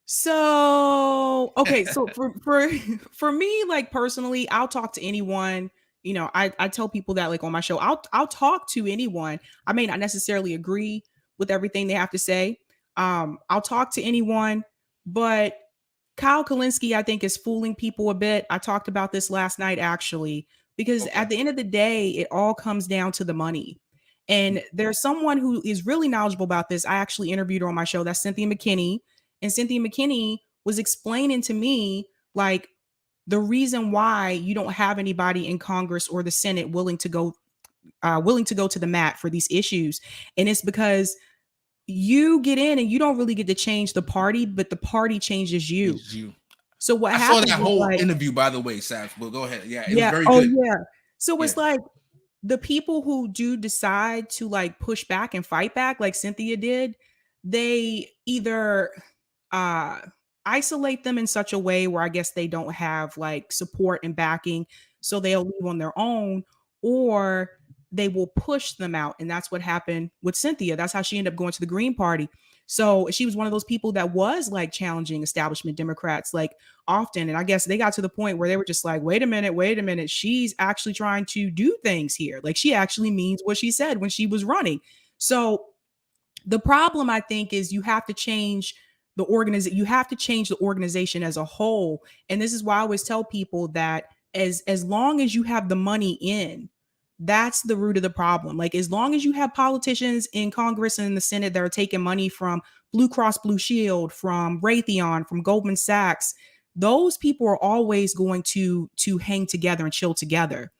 [SPEAKER 2] So, okay. So for me, like personally, I'll talk to anyone. I tell people that like on my show, I'll talk to anyone. I may not necessarily agree with everything they have to say. I'll talk to anyone, but Kyle Kalinske, I think, is fooling people a bit. I talked about this last night, actually, because at the end of the day, it all comes down to the money. And there's someone who is really knowledgeable about this. I actually interviewed her on my show. That's Cynthia McKinney. And Cynthia McKinney was explaining to me, like, the reason why you don't have anybody in Congress or the Senate willing to go to the mat for these issues. And it's because you get in and you don't really get to change the party, but the party changes you. So what happened?
[SPEAKER 3] I saw that whole interview, by the way, Sabs. Well, go ahead. Yeah, it was very good.
[SPEAKER 2] Yeah. So it's like the people who do decide to like push back and fight back, like Cynthia did, they either isolate them in such a way where I guess they don't have like support and backing, so they'll leave on their own, or they will push them out. And that's what happened with Cynthia. That's how she ended up going to the Green Party. So she was one of those people that was like challenging establishment Democrats like often. And I guess they got to the point where they were just like, wait a minute. She's actually trying to do things here. Like, she actually means what she said when she was running. So the problem, I think, is you have to change the organization. You have to change the organization as a whole. And this is why I always tell people that as long as you have the money in, that's the root of the problem. Like, as long as you have politicians in Congress and in the Senate that are taking money from Blue Cross Blue Shield, from Raytheon, from Goldman Sachs, those people are always going to hang together and chill together.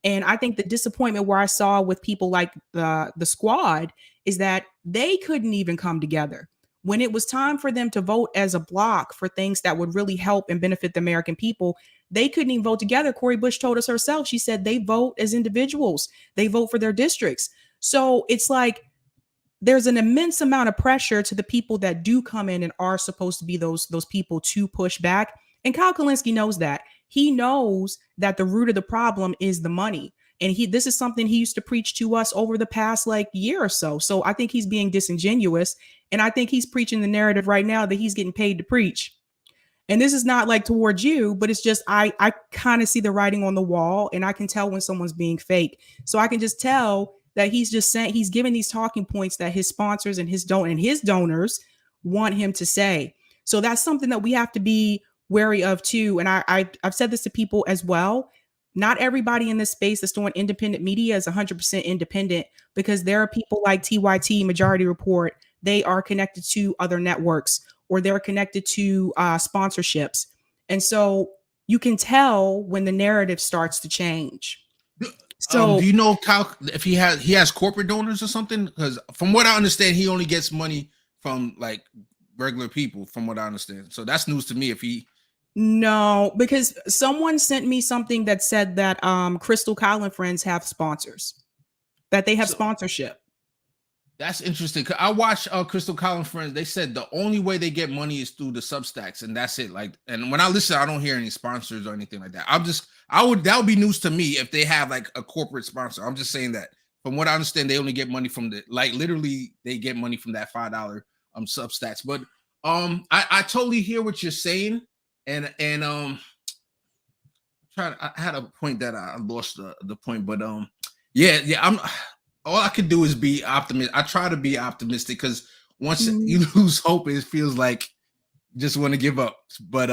[SPEAKER 2] And I think the disappointment where I saw with people like the squad is that they couldn't even come together. when it was time for them to vote as a block for things that would really help and benefit the American people, they couldn't even vote together. Cori Bush told us herself, she said they vote as individuals, they vote for their districts. So it's like there's an immense amount of pressure to the people that do come in and are supposed to be those people to push back. And Kyle Kalinske knows that. He knows that the root of the problem is the money. And this is something he used to preach to us over the past like year or so. So I think he's being disingenuous. And I think he's preaching the narrative right now that he's getting paid to preach. And this is not like towards you, but it's just I kind of see the writing on the wall, and I can tell when someone's being fake. So I can just tell that he's just saying, he's giving these talking points that his sponsors and his donors want him to say. So that's something that we have to be wary of too. And I've said this to people as well. Not everybody in this space that's doing independent media is 100% independent, because there are people like TYT, Majority Report. They are connected to other networks, or they're connected to sponsorships. And so you can tell when the narrative starts to change. So
[SPEAKER 3] do you know Kyle, if he has corporate donors or something? Because from what I understand, he only gets money from like regular people, from what I understand. So that's news to me.
[SPEAKER 2] No, because someone sent me something that said that Crystal Kyle and friends have sponsors, that they have sponsorship.
[SPEAKER 3] That's interesting. I watched Crystal Kyle and friends. They said the only way they get money is through the Substacks, and that's it. Like, and when I listen, I don't hear any sponsors or anything like that. That would be news to me if they have like a corporate sponsor. I'm just saying that from what I understand, they only get money from literally they get money from that $5 Substacks. But I totally hear what you're saying. And I had a point that I lost the point, but I'm all I could do is be optimistic. I try to be optimistic, because once you lose hope, it feels like you just want to give up. But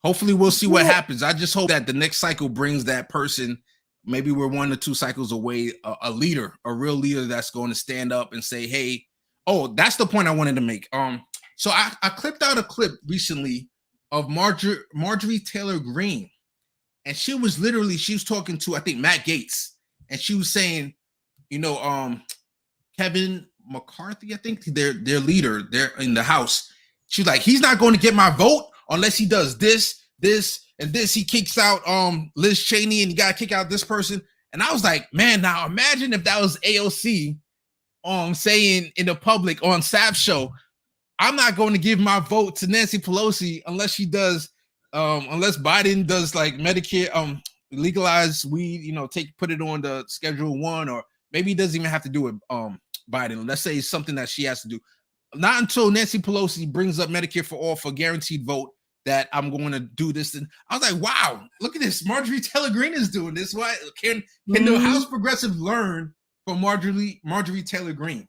[SPEAKER 3] hopefully we'll see what happens. I just hope that the next cycle brings that person. Maybe we're 1 or 2 cycles away, a leader, a real leader that's going to stand up and say, hey, that's the point I wanted to make. So I clipped out a clip recently of Marjorie Taylor Greene, and she was talking to, I think, Matt Gaetz, and she was saying, Kevin McCarthy, I think, their leader, they're in the House. She's like, he's not going to get my vote unless he does this, and this. He kicks out Liz Cheney, and you got to kick out this person. And I was like, man, now imagine if that was AOC saying in the public on Sab's show, I'm not going to give my vote to Nancy Pelosi unless she does, unless Biden does like Medicare, legalize weed, put it on the Schedule 1, or maybe he doesn't even have to do it, Biden. Let's say it's something that she has to do. Not until Nancy Pelosi brings up Medicare for all for guaranteed vote that I'm going to do this. And I was like, wow, look at this. Marjorie Taylor Greene is doing this. Why can the House Progressive learn from Marjorie Taylor Greene?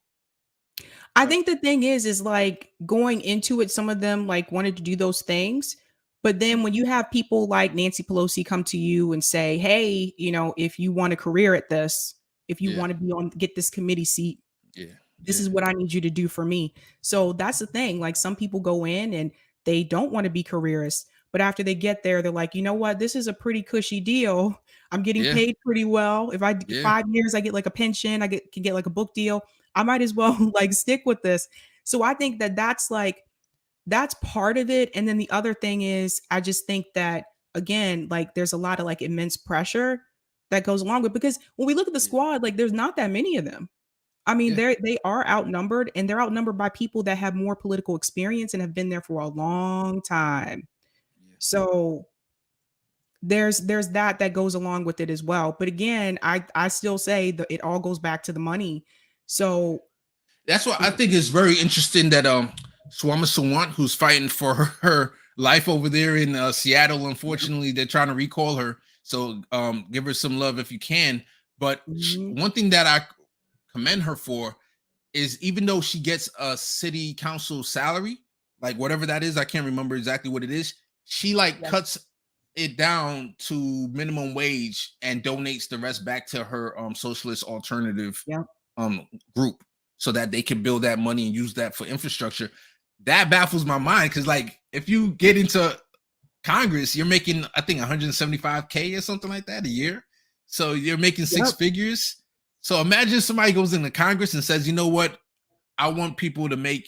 [SPEAKER 2] I think the thing is like going into it, some of them like wanted to do those things. But then when you have people like Nancy Pelosi come to you and say, hey, if you want a career at this, if you want to get this committee seat, this is what I need you to do for me. So that's the thing. Like, some people go in and they don't want to be careerists, but after they get there, they're like, you know what? This is a pretty cushy deal. I'm getting paid pretty well. If I 5 years, I get like a pension, can get like a book deal. I might as well like stick with this. So I think that's part of it. And then the other thing is, I just think that, again, like there's a lot of like immense pressure that goes along with, because when we look at the squad, like there's not that many of them. I mean, they are outnumbered, and they're outnumbered by people that have more political experience and have been there for a long time. So there's that goes along with it as well. But again, I still say that it all goes back to the money. So
[SPEAKER 3] that's what I think is very interesting, that Swama Sawant, who's fighting for her life over there in Seattle, unfortunately they're trying to recall her. So give her some love if you can. But one thing that I commend her for is, even though she gets a city council salary, like whatever that is, I can't remember exactly what it is, she like cuts it down to minimum wage and donates the rest back to her socialist alternative group, so that they can build that money and use that for infrastructure. That baffles my mind, because like if you get into Congress, you're making, I think, 175K or something like that a year. So you're making 6 figures. So imagine somebody goes into Congress and says, you know what, I want people to make,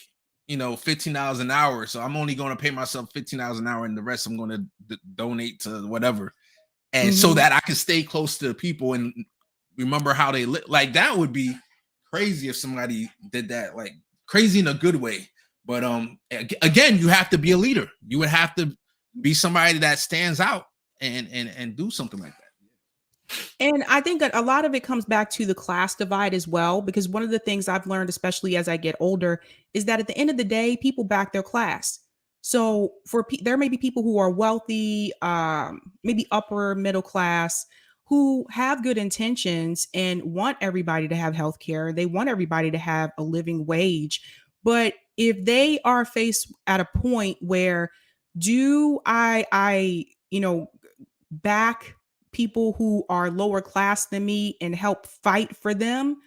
[SPEAKER 3] $15 an hour. So I'm only going to pay myself $15 an hour, and the rest I'm going to donate to whatever. And so that I can stay close to the people and remember how they live. Like, that would be crazy if somebody did that, like crazy in a good way. But again, you have to be a leader. You would have to be somebody that stands out and do something like that.
[SPEAKER 2] And I think that a lot of it comes back to the class divide as well, because one of the things I've learned, especially as I get older, is that at the end of the day, people back their class. So there may be people who are wealthy, maybe upper middle class, who have good intentions and want everybody to have health care. They want everybody to have a living wage. But if they are faced at a point where, do I back people who are lower class than me and help fight for them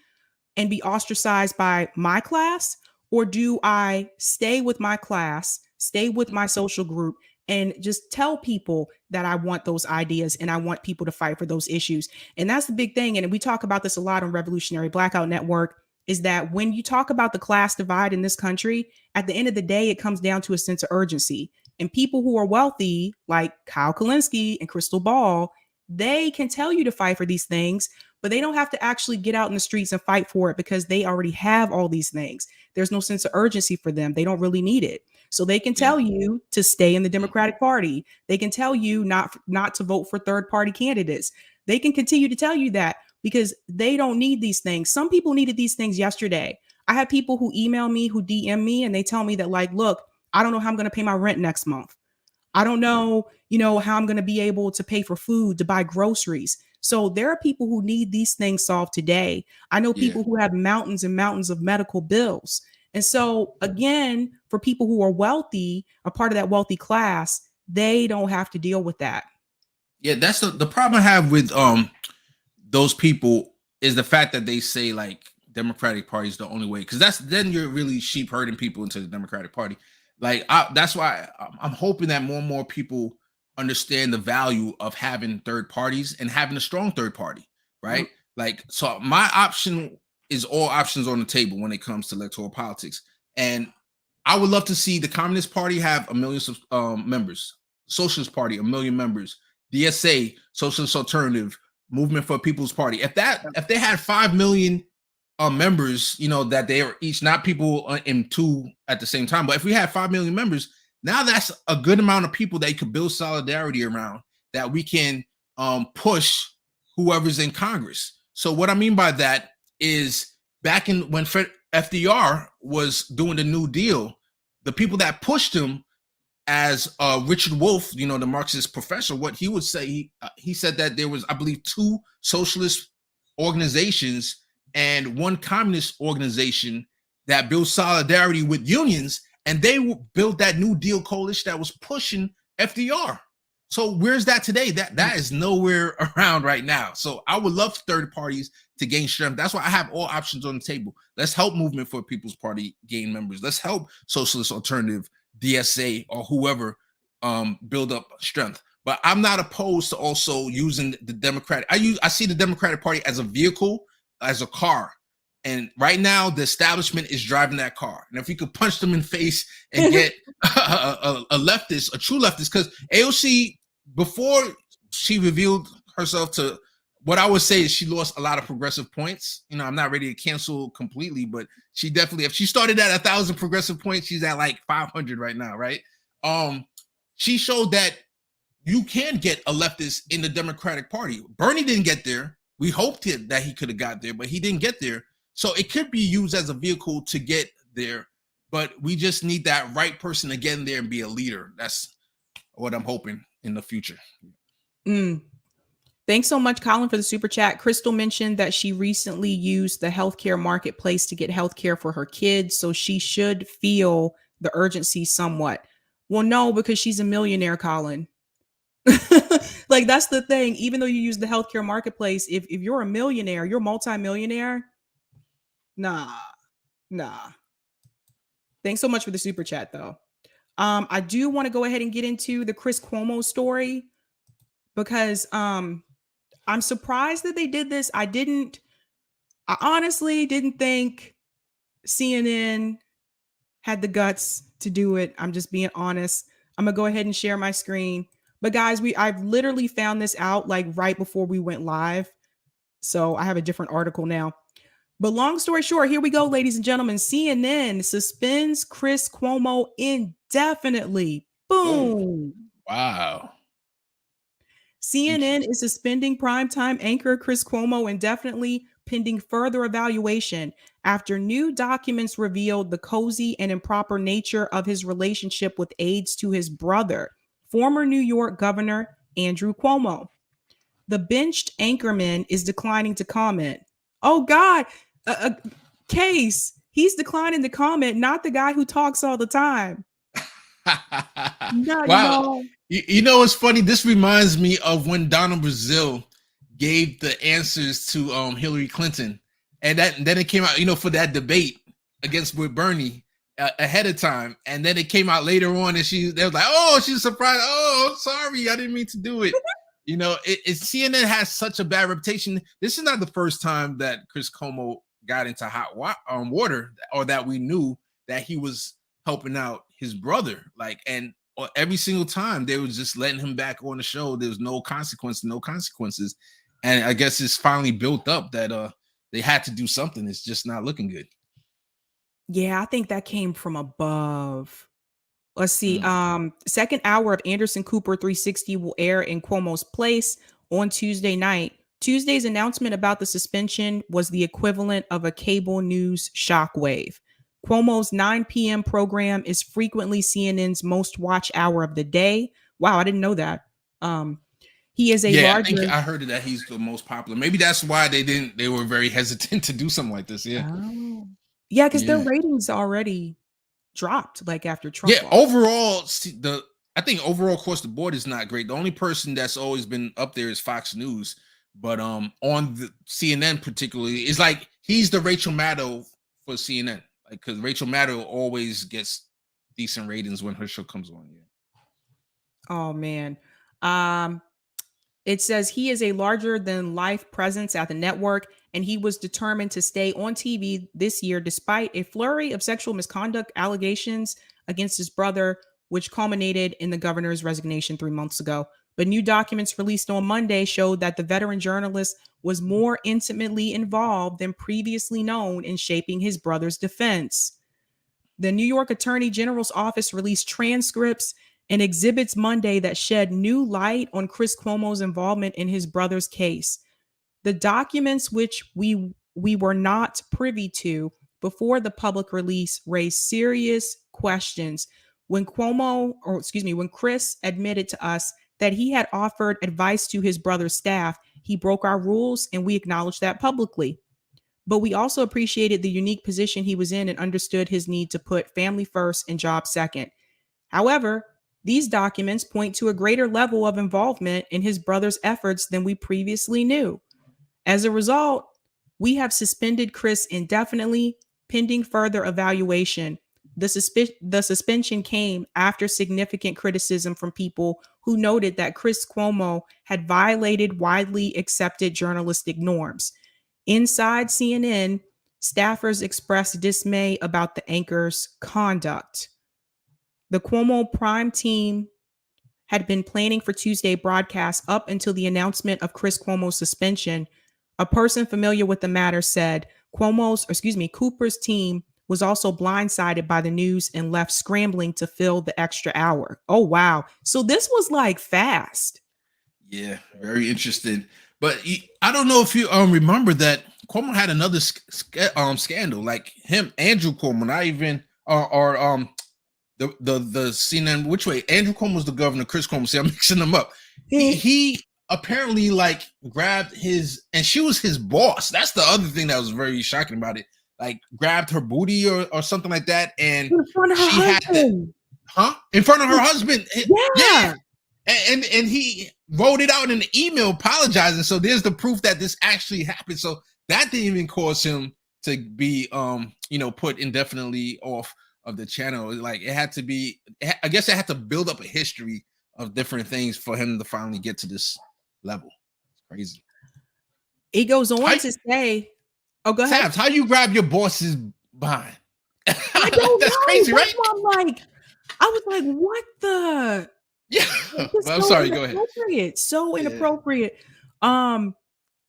[SPEAKER 2] and be ostracized by my class? Or do I stay with my class, stay with my social group, and just tell people that I want those ideas and I want people to fight for those issues? And that's the big thing. And we talk about this a lot on Revolutionary Blackout Network, is that when you talk about the class divide in this country, at the end of the day, it comes down to a sense of urgency. And people who are wealthy, like Kyle Kalinske and Crystal Ball, they can tell you to fight for these things, but they don't have to actually get out in the streets and fight for it because they already have all these things. There's no sense of urgency for them. They don't really need it. So they can tell you to stay in the Democratic Party. They can tell you not to vote for third party candidates. They can continue to tell you that because they don't need these things. Some people needed these things yesterday. I have people who email me, who DM me, and they tell me that, like, look, I don't know how I'm going to pay my rent next month. I don't know, how I'm going to be able to pay for food, to buy groceries. So there are people who need these things solved today. I know people who have mountains and mountains of medical bills. And so again, for people who are wealthy, a part of that wealthy class, they don't have to deal with that.
[SPEAKER 3] Yeah, that's the problem I have with those people, is the fact that they say like Democratic Party is the only way, because then you're really sheep herding people into the Democratic Party. Like, that's why I'm hoping that more and more people understand the value of having third parties and having a strong third party, right? Like, so my option is all options on the table when it comes to electoral politics. And I would love to see the Communist Party have 1 million members, Socialist Party 1 million members, DSA, Socialist Alternative, Movement for People's Party. If they had 5 million members, that they are each, not people in two at the same time, but if we had 5 million members, now that's a good amount of people that you could build solidarity around, that we can push whoever's in Congress. So what I mean by that is, back in when FDR was doing the New Deal, the people that pushed him, as Richard Wolff, the Marxist professor, what he would say, he said that there was, I believe, 2 socialist organizations and 1 communist organization that built solidarity with unions, and they built that New Deal coalition that was pushing FDR. So where's that today? That is nowhere around right now. So I would love third parties to gain strength. That's why I have all options on the table. Let's help Movement for People's Party gain members. Let's help Socialist Alternative, DSA, or whoever build up strength. But I'm not opposed to also using the Democratic. I see the Democratic Party as a vehicle, as a car. And right now, the establishment is driving that car. And if we could punch them in the face and get a leftist, a true leftist, because AOC, before she revealed herself to, what I would say is she lost a lot of progressive points. I'm not ready to cancel completely, but she definitely, if she started at 1,000 progressive points, she's at like 500 right now, right? She showed that you can get a leftist in the Democratic Party. Bernie didn't get there. We hoped that he could have got there, but he didn't get there. So it could be used as a vehicle to get there, but we just need that right person to get in there and be a leader. That's what I'm hoping in the future.
[SPEAKER 2] Thanks so much, Colin, for the super chat. Crystal mentioned that she recently used the healthcare marketplace to get healthcare for her kids, so she should feel the urgency somewhat. Well, no, because she's a millionaire, Colin. Like, that's the thing. Even though you use the healthcare marketplace, if you're a millionaire, you're a multimillionaire. Nah. Thanks so much for the super chat, though. I do want to go ahead and get into the Chris Cuomo story, because I'm surprised that they did this. I honestly didn't think CNN had the guts to do it. I'm just being honest. I'm gonna go ahead and share my screen. But guys, I've literally found this out like right before we went live. So I have a different article now. But long story short, here we go, ladies and gentlemen. CNN suspends Chris Cuomo indefinitely.
[SPEAKER 3] Oh,
[SPEAKER 2] Boom.
[SPEAKER 3] wow.
[SPEAKER 2] CNN is suspending primetime anchor Chris Cuomo indefinitely pending further evaluation after new documents revealed the cozy and improper nature of his relationship with aides to his brother, former New York Governor Andrew Cuomo. The benched anchorman is declining to comment. Oh God, Case, he's declining to comment, not the guy who talks all the time. No,
[SPEAKER 3] Wow.
[SPEAKER 2] no.
[SPEAKER 3] You know what's funny? This reminds me of when Donald Brazil gave the answers to Hillary Clinton, and then it came out, for that debate against with Bernie ahead of time, and then it came out later on, and they was like, "Oh, she's surprised. Oh, I'm sorry, I didn't mean to do it." CNN has such a bad reputation. This is not the first time that Chris Cuomo got into hot water, or that we knew that he was helping out his brother. And every single time they was just letting him back on the show. There was no consequences. And I guess it's finally built up that they had to do something. It's just not looking good.
[SPEAKER 2] Yeah, I think that came from above. Let's see. Second hour of Anderson Cooper 360 will air in Cuomo's place on Tuesday night. Tuesday's announcement about the suspension was the equivalent of a cable news shockwave. Cuomo's 9 p.m. program is frequently CNN's most watched hour of the day. Wow, I didn't know that. He is a larger.
[SPEAKER 3] I heard that he's the most popular. Maybe that's why they were very hesitant to do something like this. Yeah.
[SPEAKER 2] Oh. Yeah, because their ratings already dropped like after Trump.
[SPEAKER 3] Yeah, overall, I think overall across the board is not great. The only person that's always been up there is Fox News, but on the CNN particularly, is like he's the Rachel Maddow for CNN, because Rachel Maddow always gets decent ratings when her show comes on. Yeah.
[SPEAKER 2] Oh man. It says he is a larger than life presence at the network, and he was determined to stay on TV this year despite a flurry of sexual misconduct allegations against his brother, which culminated in the governor's resignation 3 months ago. But new documents released on Monday showed that the veteran journalist was more intimately involved than previously known in shaping his brother's defense. The New York Attorney General's office released transcripts and exhibits Monday that shed new light on Chris Cuomo's involvement in his brother's case. The documents, which we were not privy to before the public release, raised serious questions. When Chris admitted to us that he had offered advice to his brother's staff, he broke our rules, and we acknowledged that publicly. But we also appreciated the unique position he was in and understood his need to put family first and job second. However, these documents point to a greater level of involvement in his brother's efforts than we previously knew. As a result, we have suspended Chris indefinitely, pending further evaluation. The suspension came after significant criticism from people who noted that Chris Cuomo had violated widely accepted journalistic norms. Inside CNN, staffers expressed dismay about the anchor's conduct. The Cuomo Prime team had been planning for Tuesday broadcast up until the announcement of Chris Cuomo's suspension. A person familiar with the matter said Cooper's team was also blindsided by the news and left scrambling to fill the extra hour. Oh, wow. So this was like fast.
[SPEAKER 3] Yeah, very interesting. But I don't know if you remember that Cuomo had another scandal, like him, Andrew Cuomo, not even the CNN, which way? Andrew Cuomo was the governor, Chris Cuomo. See, I'm mixing them up. He apparently grabbed and she was his boss. That's the other thing that was very shocking about it. Grabbed her booty or something like that, and
[SPEAKER 2] in front of her husband.
[SPEAKER 3] In front of her husband.
[SPEAKER 2] Yeah.
[SPEAKER 3] And he wrote it out in an email apologizing. So there's the proof that this actually happened. So that didn't even cause him to be put indefinitely off of the channel. It had to be, I guess it had to build up a history of different things for him to finally get to this level. It's crazy.
[SPEAKER 2] It goes on to say, oh, go ahead.
[SPEAKER 3] Sabs, how you grab your boss's behind?
[SPEAKER 2] I don't
[SPEAKER 3] That's
[SPEAKER 2] know.
[SPEAKER 3] crazy,
[SPEAKER 2] That's
[SPEAKER 3] right?
[SPEAKER 2] why I was like, what the?
[SPEAKER 3] Yeah.
[SPEAKER 2] It's just
[SPEAKER 3] Well, I'm
[SPEAKER 2] so
[SPEAKER 3] sorry. Go ahead.
[SPEAKER 2] inappropriate. So
[SPEAKER 3] Yeah.
[SPEAKER 2] inappropriate.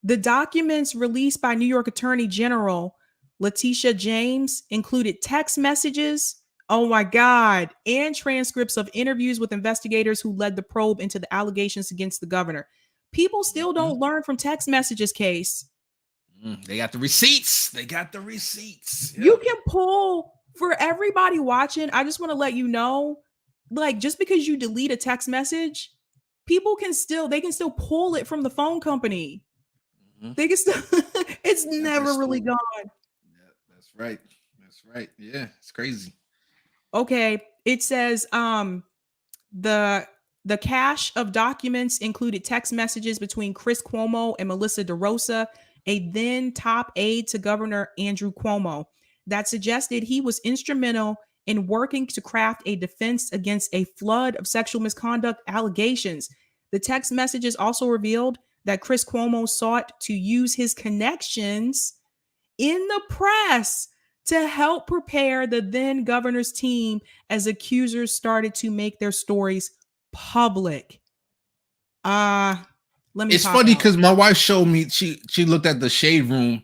[SPEAKER 2] The documents released by New York Attorney General Letitia James included text messages, oh my God, and transcripts of interviews with investigators who led the probe into the allegations against the governor. People still
[SPEAKER 3] Mhm.
[SPEAKER 2] don't learn from text messages, Case.
[SPEAKER 3] They got the receipts. They got the receipts.
[SPEAKER 2] You
[SPEAKER 3] Yep.
[SPEAKER 2] can pull for everybody watching. I just want to let you know, like, just because you delete a text message, people can still pull it from the phone company.
[SPEAKER 3] Mhm.
[SPEAKER 2] They can still it's
[SPEAKER 3] Got their
[SPEAKER 2] never really
[SPEAKER 3] story.
[SPEAKER 2] gone.
[SPEAKER 3] Yeah, that's right. That's right. Yeah, it's crazy.
[SPEAKER 2] Okay. It says the the cache of documents included text messages between Chris Cuomo and Melissa DeRosa, a then top aide to Governor Andrew Cuomo, that suggested he was instrumental in working to craft a defense against a flood of sexual misconduct allegations. The text messages also revealed that Chris Cuomo sought to use his connections in the press to help prepare the then governor's team as accusers started to make their stories public. Uh, let me
[SPEAKER 3] It's
[SPEAKER 2] pop
[SPEAKER 3] funny
[SPEAKER 2] out.
[SPEAKER 3] because my wife showed me, she looked at the shade room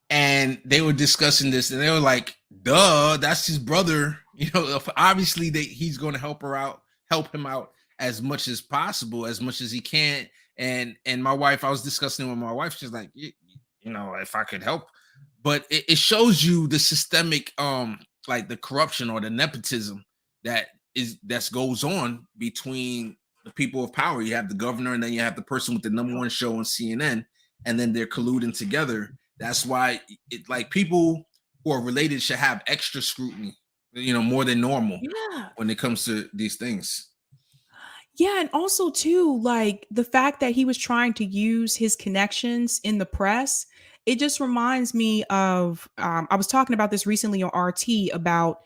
[SPEAKER 3] and they were discussing this and they were like, duh, that's his brother. You know, obviously he's going to help him out as much as possible, as much as he can. And my wife, I was discussing it with my wife. She's like, you know, if I could help, but it shows you the systemic, like the corruption or the nepotism that goes on between the people of power. You have the governor, and then you have the person with the number one show on CNN, and then they're colluding together. That's why like people who are related should have extra scrutiny, you know, more than normal
[SPEAKER 2] Yeah.
[SPEAKER 3] when it comes to these things.
[SPEAKER 2] Yeah. And also, too, like the fact that he was trying to use his connections in the press, it just reminds me of I was talking about this recently on RT about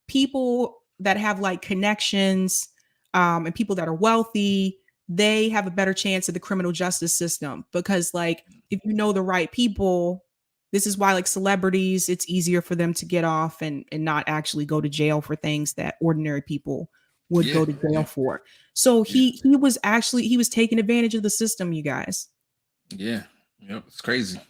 [SPEAKER 2] people that have like connections and people that are wealthy. They have a better chance of the criminal justice system because, like, if you know the right people, this is why, like, celebrities, it's easier for them to get off and not actually go to jail for things that ordinary people would
[SPEAKER 3] Yeah,
[SPEAKER 2] go to jail
[SPEAKER 3] yeah,
[SPEAKER 2] for. So
[SPEAKER 3] yeah,
[SPEAKER 2] he was taking advantage of the system, you guys.
[SPEAKER 3] yeah. Yep, it's crazy.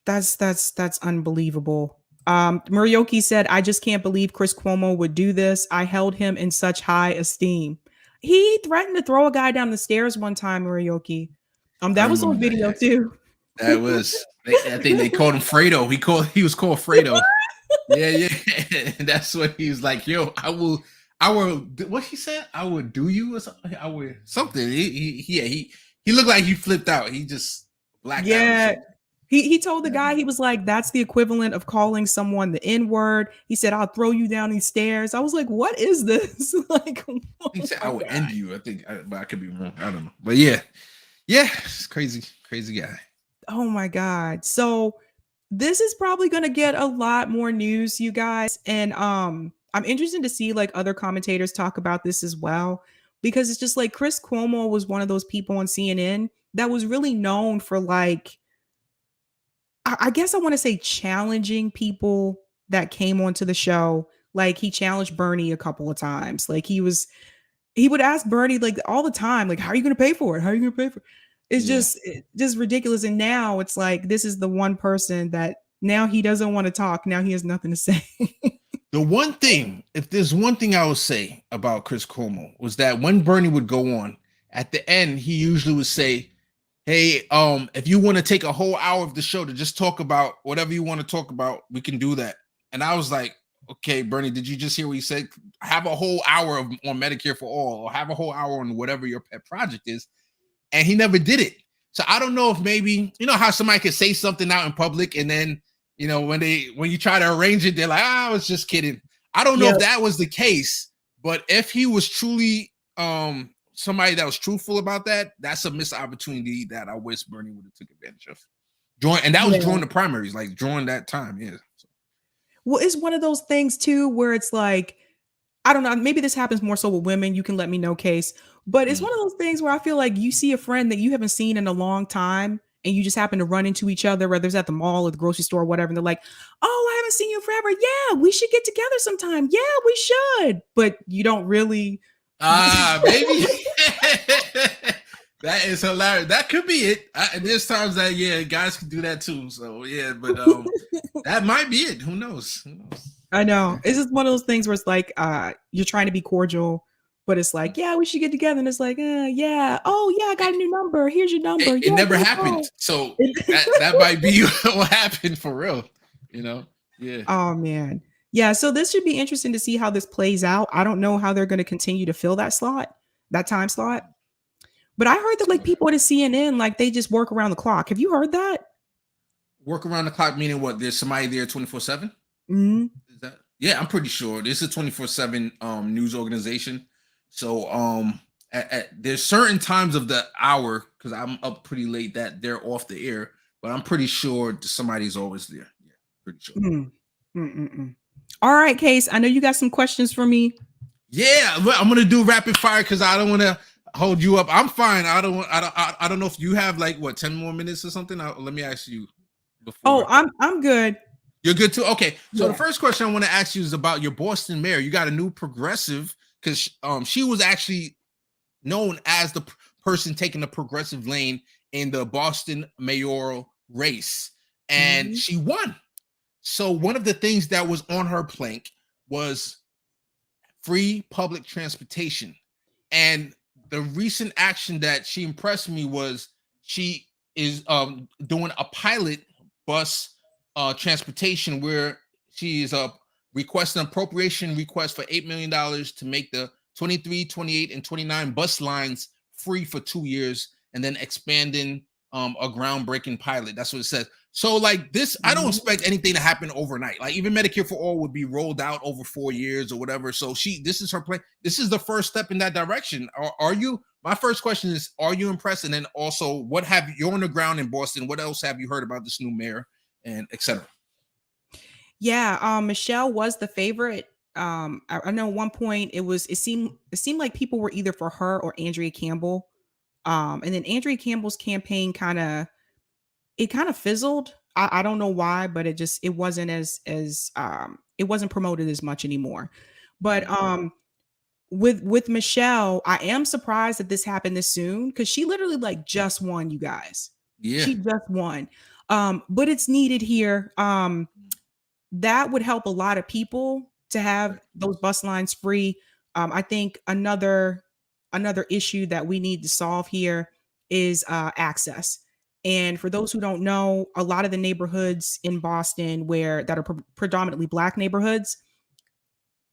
[SPEAKER 2] That's unbelievable. Murioki said, I just can't believe Chris Cuomo would do this. I held him in such high esteem. He threatened to throw a guy down the stairs one time, Murioki.
[SPEAKER 3] I
[SPEAKER 2] That was on
[SPEAKER 3] remember that.
[SPEAKER 2] video
[SPEAKER 3] Yeah,
[SPEAKER 2] too.
[SPEAKER 3] that was. I think they called him Fredo. He was called Fredo. Yeah, yeah. And that's what he was like. Yo, I will. What he said? I would do you or something. I would something. He looked like he flipped out. He just blacked out or
[SPEAKER 2] Yeah.
[SPEAKER 3] something.
[SPEAKER 2] He told the
[SPEAKER 3] Yeah.
[SPEAKER 2] guy, he was like, that's the equivalent of calling someone the N-word. He said, I'll throw you down these stairs. I was like, what is this? Like, oh
[SPEAKER 3] He said I
[SPEAKER 2] my
[SPEAKER 3] would
[SPEAKER 2] God.
[SPEAKER 3] end you. I think, but I could be wrong. I don't know. But yeah, yeah, it's crazy, crazy guy.
[SPEAKER 2] Oh my God. So this is probably going to get a lot more news, you guys. And I'm interested to see like other commentators talk about this as well, because it's just like Chris Cuomo was one of those people on CNN that was really known for like, I guess I want to say challenging people that came onto the show. Like he challenged Bernie a couple of times. Like he would ask Bernie like all the time, like, how are you going to pay for it? How are you going to pay for it? It's
[SPEAKER 3] Yeah.
[SPEAKER 2] just ridiculous. And now it's like, this is the one person that now he doesn't want to talk. Now he has nothing to say.
[SPEAKER 3] The one thing, if there's one thing I would say about Chris Cuomo was that when Bernie would go on, at the end, he usually would say, hey, if you want to take a whole hour of the show to just talk about whatever you want to talk about, we can do that. And I was like, okay, Bernie, did you just hear what he said? Have a whole hour on Medicare for all, or have a whole hour on whatever your pet project is. And he never did it. So I don't know if maybe, you know how somebody could say something out in public and then, you know, when you try to arrange it, they're like, I was just kidding. I don't know
[SPEAKER 2] Yep.
[SPEAKER 3] if that was the case, but if he was truly somebody that was truthful about that, that's a missed opportunity that I wish Bernie would have took advantage of. And that was
[SPEAKER 2] Yeah.
[SPEAKER 3] during the primaries, like during that time. Yeah.
[SPEAKER 2] Well, it's one of those things too, where it's like, I don't know, maybe this happens more so with women. You can let me know, Case. But it's one of those things where I feel like you see a friend that you haven't seen in a long time and you just happen to run into each other, whether it's at the mall or the grocery store or whatever. And they're like, oh, I haven't haven't seen you forever. Yeah, we should get together sometime. Yeah, we should. But you don't really.
[SPEAKER 3] Baby. That is hilarious. That could be it. There's times that guys can do that too. So yeah, but that might be it. Who knows?
[SPEAKER 2] I know. It's just one of those things where it's like you're trying to be cordial, but it's like, yeah, we should get together. And it's like, yeah. Oh, yeah, I got a new number. Here's your number.
[SPEAKER 3] It never happened. So that might be what happened for real. Yeah.
[SPEAKER 2] Oh, man. Yeah. So this should be interesting to see how this plays out. I don't know how they're going to continue to fill that time slot. But I heard that like people at CNN, like they just work around the clock. Have you heard that?
[SPEAKER 3] Work around the clock, meaning what? There's somebody there 24/7?
[SPEAKER 2] Mm-hmm.
[SPEAKER 3] Yeah, I'm pretty sure this is a 24/7 news organization. So there's certain times of the hour, because I'm up pretty late, that they're off the air, but I'm pretty sure somebody's always there. Yeah, pretty sure.
[SPEAKER 2] All right, Case, I know you got some questions for me.
[SPEAKER 3] Yeah, I'm gonna do rapid fire because I don't want to hold you up. I'm fine. I don't know if you have like 10 more minutes or something. Let me ask you before.
[SPEAKER 2] Oh, I'm good.
[SPEAKER 3] You're good too. Okay. So the first question I want to ask you is about your Boston mayor. You got a new progressive, because she was actually known as the person taking the progressive lane in the Boston mayoral race, and she won. So one of the things that was on her plank was free public transportation. And the recent action that she impressed me was she is doing a pilot bus transportation where she is requesting an appropriation request for $8 million to make the 23, 28, and 29 bus lines free for 2 years, and then expanding a groundbreaking pilot. That's what it says. So like this, I don't expect anything to happen overnight. Like even Medicare for All would be rolled out over 4 years or whatever. So this is her plan. This is the first step in that direction. Are you? My first question is, are you impressed? And then also, you're on the ground in Boston? What else have you heard about this new mayor and etc.?
[SPEAKER 2] Yeah, Michelle was the favorite. I know at one point it seemed like people were either for her or Andrea Campbell. And then Andrea Campbell's campaign kind of fizzled. I don't know why, but it wasn't it wasn't promoted as much anymore. But with Michelle, I am surprised that this happened this soon, because she literally like just won, you guys.
[SPEAKER 3] Yeah,
[SPEAKER 2] she just won. But it's needed here. That would help a lot of people to have those bus lines free. I think another issue that we need to solve here is access. And for those who don't know, a lot of the neighborhoods in Boston that are predominantly Black neighborhoods,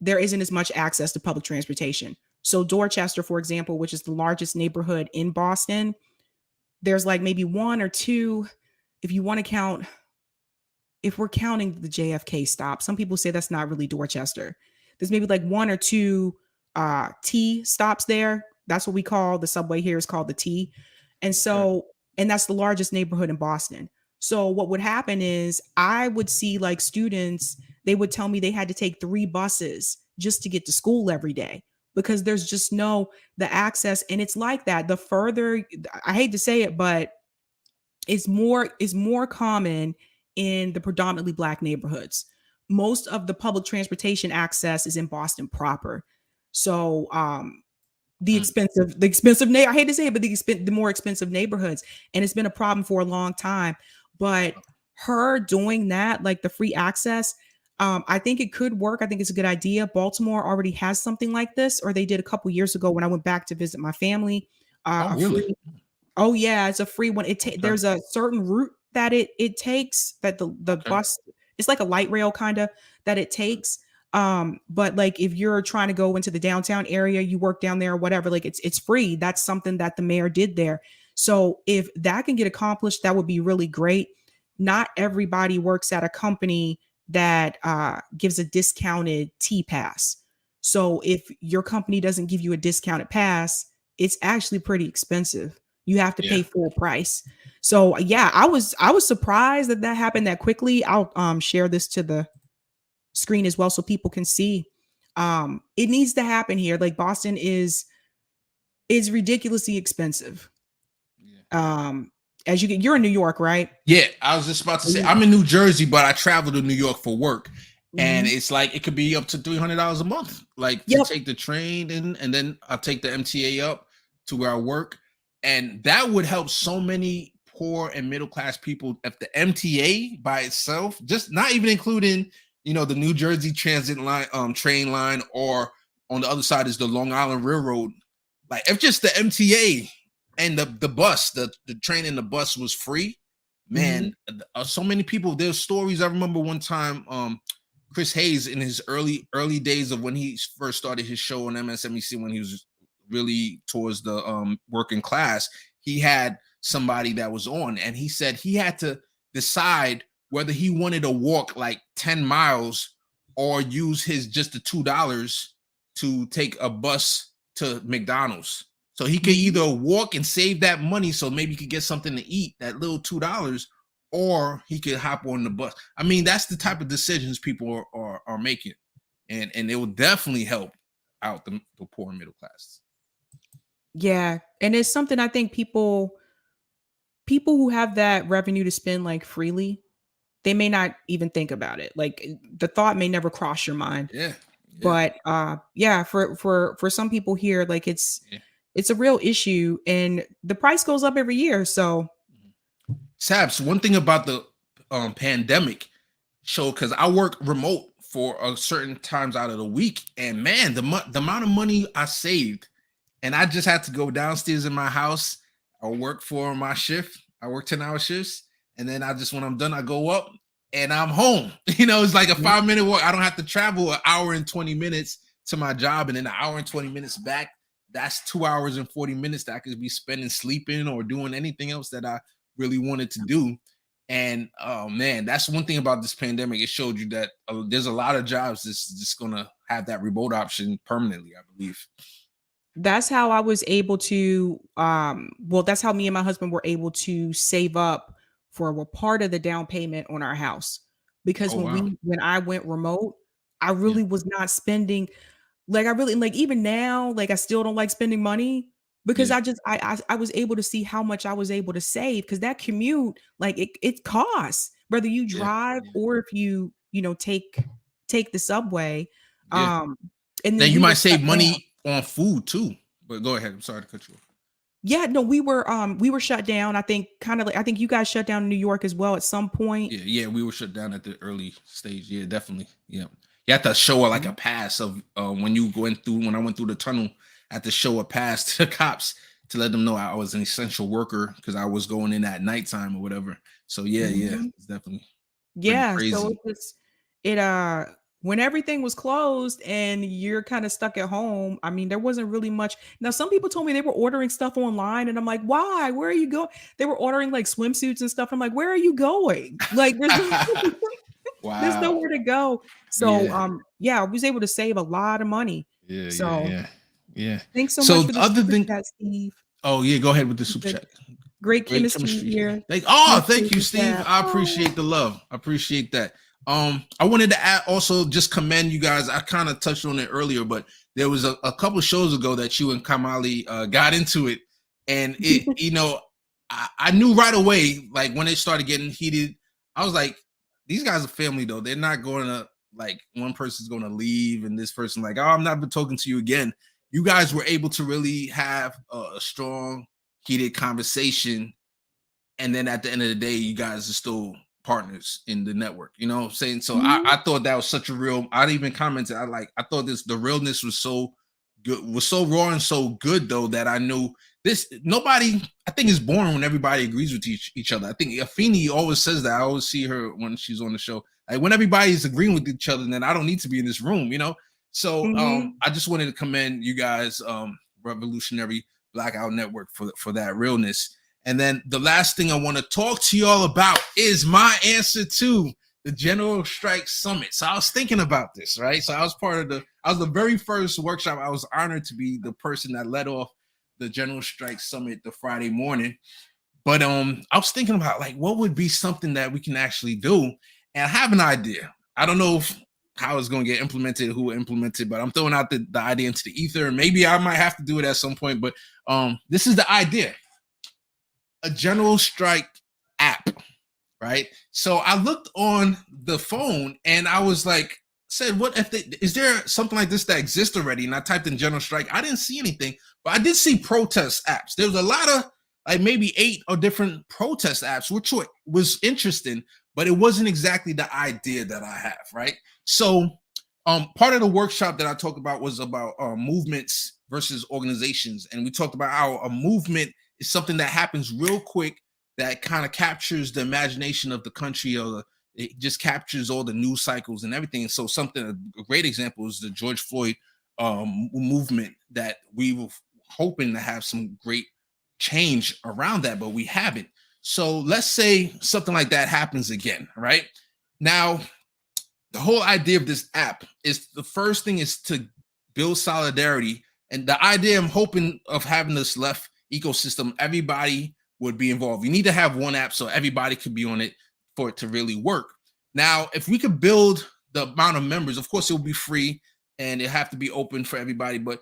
[SPEAKER 2] there isn't as much access to public transportation. So Dorchester, for example, which is the largest neighborhood in Boston, there's like maybe one or two, if you want to count, if we're counting the JFK stop. Some people say that's not really Dorchester. There's maybe like one or two T stops there. That's what we call the subway here, is called the T. And so, and that's the largest neighborhood in Boston. So what would happen is I would see like students, they would tell me they had to take 3 buses just to get to school every day, because there's just the access. And it's like that. The further, I hate to say it, but it's more common in the predominantly Black neighborhoods. Most of the public transportation access is in Boston proper. So the expensive I hate to say it, but the more expensive neighborhoods. And it's been a problem for a long time. But her doing that, like the free access, I think it could work. I think it's a good idea. Baltimore already has something like this, or they did a couple years ago when I went back to visit my family.
[SPEAKER 3] Really?
[SPEAKER 2] Oh yeah, it's a free one. There's a certain route that it takes, that the bus, it's like a light rail kind of, that it takes. But like if you're trying to go into the downtown area, you work down there or whatever, like it's free. That's something that the mayor did there. So if that can get accomplished, that would be really great. Not everybody works at a company that gives a discounted T pass. So if your company doesn't give you a discounted pass, it's actually pretty expensive. You have to pay full price. So yeah, I was surprised that happened that quickly. I'll share this to the screen as well so people can see. It needs to happen here. Like Boston is ridiculously expensive. as you get, you're in New York, right?
[SPEAKER 3] Yeah, I was just about to say I'm in New Jersey, but I travel to New York for work, and it's like it could be up to $300 a month, like to take the train in, and then I'll take the MTA up to where I work, and that would help so many poor and middle class people if the MTA by itself, just not even including the New Jersey Transit line, train line, or on the other side is the Long Island Railroad. Like if just the MTA and the bus, the train and the bus was free, man, so many people. There's stories. I remember one time, Chris Hayes in his early days of when he first started his show on MSNBC, when he was really towards the working class, he had somebody that was on, and he said he had to decide whether he wanted to walk like 10 miles or use just the $2 to take a bus to McDonald's. So he could either walk and save that money so maybe he could get something to eat, that little $2, or he could hop on the bus. I mean, that's the type of decisions people are making. And it will definitely help out the poor and middle class.
[SPEAKER 2] Yeah. And it's something I think people who have that revenue to spend like freely, they may not even think about it. Like the thought may never cross your mind.
[SPEAKER 3] Yeah.
[SPEAKER 2] But for some people here, like it's a real issue, and the price goes up every year. So
[SPEAKER 3] Sabs, one thing about the pandemic show, because I work remote for a certain times out of the week, and man, the amount of money I saved, and I just had to go downstairs in my house. I work for my shift. I work 10-hour shifts, and then when I'm done, I go up and I'm home. It's like a 5-minute walk. I don't have to travel an hour and 20 minutes to my job, and then an hour and 20 minutes back. That's 2 hours and 40 minutes that I could be spending sleeping or doing anything else that I really wanted to do. And oh man, that's one thing about this pandemic. It showed you that there's a lot of jobs that's just gonna have that remote option permanently, I believe.
[SPEAKER 2] That's how I was able to that's how me and my husband were able to save up for a part of the down payment on our house. Because when I went remote, I really was not spending, like I really, like even now, like I still don't like spending money, because I was able to see how much I was able to save, because that commute, like it costs, whether you drive or if you take the subway. And
[SPEAKER 3] then you might save money on food too. But go ahead. I'm sorry to cut you off.
[SPEAKER 2] Yeah, no, we were shut down. I think I think you guys shut down in New York as well at some point.
[SPEAKER 3] Yeah, we were shut down at the early stage. Yeah, definitely. Yeah. You have to show like a pass of when I went through the tunnel, I had to show a pass to the cops to let them know I was an essential worker, because I was going in at nighttime or whatever. So it's definitely crazy.
[SPEAKER 2] So when everything was closed and you're kind of stuck at home, I mean, there wasn't really much. Now, some people told me they were ordering stuff online, and I'm like, why? Where are you going? They were ordering like swimsuits and stuff. I'm like, where are you going? Like, there's nowhere to go. So, I was able to save a lot of money.
[SPEAKER 3] Yeah.
[SPEAKER 2] Thanks so much for the
[SPEAKER 3] other thing,
[SPEAKER 2] chat, Steve.
[SPEAKER 3] Oh yeah, go ahead with the super chat.
[SPEAKER 2] Great chemistry here.
[SPEAKER 3] Thank you, Steve. I appreciate the love. I appreciate that. I wanted to also just commend you guys. I kind of touched on it earlier, but there was a couple shows ago that you and Kamali got into it, and it, I knew right away, like when it started getting heated, I was like, these guys are family though. They're not going to, like, one person's going to leave and this person like, oh, I'm not been talking to you again. You guys were able to really have a strong, heated conversation, and then at the end of the day, you guys are still partners in the network, you know what I'm saying? So I thought that was such a real, I even commented, I thought the realness was so good, was so raw and so good though, that I knew nobody, I think, is born when everybody agrees with each other. I think Afeni always says that. I always see her when she's on the show, like when everybody's agreeing with each other, then I don't need to be in this room, So I just wanted to commend you guys, Revolutionary Blackout Network, for that realness. And then the last thing I want to talk to y'all about is my answer to the General Strike Summit. So I was thinking about this, right? So I was the very first workshop. I was honored to be the person that led off the General Strike Summit the Friday morning. But I was thinking about, like, what would be something that we can actually do? And I have an idea. I don't know how it's going to get implemented, who will implement it, but I'm throwing out the idea into the ether. Maybe I might have to do it at some point, but this is the idea. a general strike app, right? So I looked on the phone and I was like, said, what if is there something like this that exists already? And I typed in general strike. I didn't see anything, but I did see protest apps. There was a lot of like maybe 8 or different protest apps, which was interesting, but it wasn't exactly the idea that I have, right? So part of the workshop that I talked about was about movements versus organizations. And we talked about how a movement is something that happens real quick that kind of captures the imagination of the country, or it just captures all the news cycles and everything. So a great example is the George Floyd movement that we were hoping to have some great change around that, but we haven't. So let's say something like that happens again, right? Now, the whole idea of this app is the first thing is to build solidarity. And the idea I'm hoping of having this left ecosystem, everybody would be involved. You need to have one app so everybody could be on it for it to really work. Now, if we could build the amount of members, of course it will be free and it have to be open for everybody. But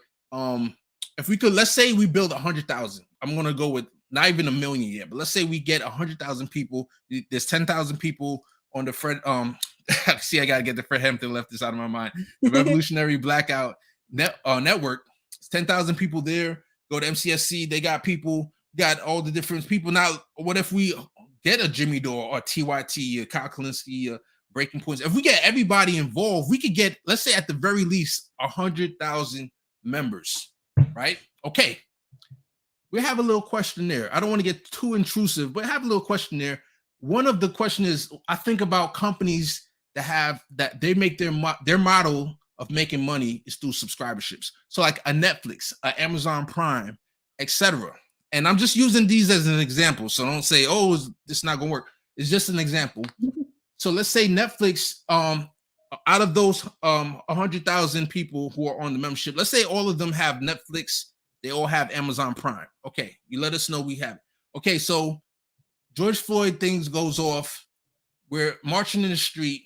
[SPEAKER 3] if we could, let's say we build 100,000. I'm going to go with not even 1 million yet, but let's say we get 100,000 people. There's 10,000 people on the Fred. See, I got to get the Fred Hampton left this out of my mind. The Revolutionary Blackout Network. It's 10,000 people there. Go to MCSC. They got people. Got all the different people. Now, what if we get a Jimmy Dore or TYT, or Kyle Kalinske, Breaking Points? If we get everybody involved, we could get, let's say at the very least, 100,000 members, right? Okay. We have a little question there. I don't want to get too intrusive, but have a little question there. One of the questions is, I think about companies that they make their model of making money is through subscriberships. So like a Netflix, a Amazon Prime, etc. And I'm just using these as an example. So don't say, oh, this is not going to work. It's just an example. So let's say Netflix, out of those 100,000 people who are on the membership, let's say all of them have Netflix. They all have Amazon Prime. Okay, you let us know we have it. Okay, so George Floyd things goes off. We're marching in the street.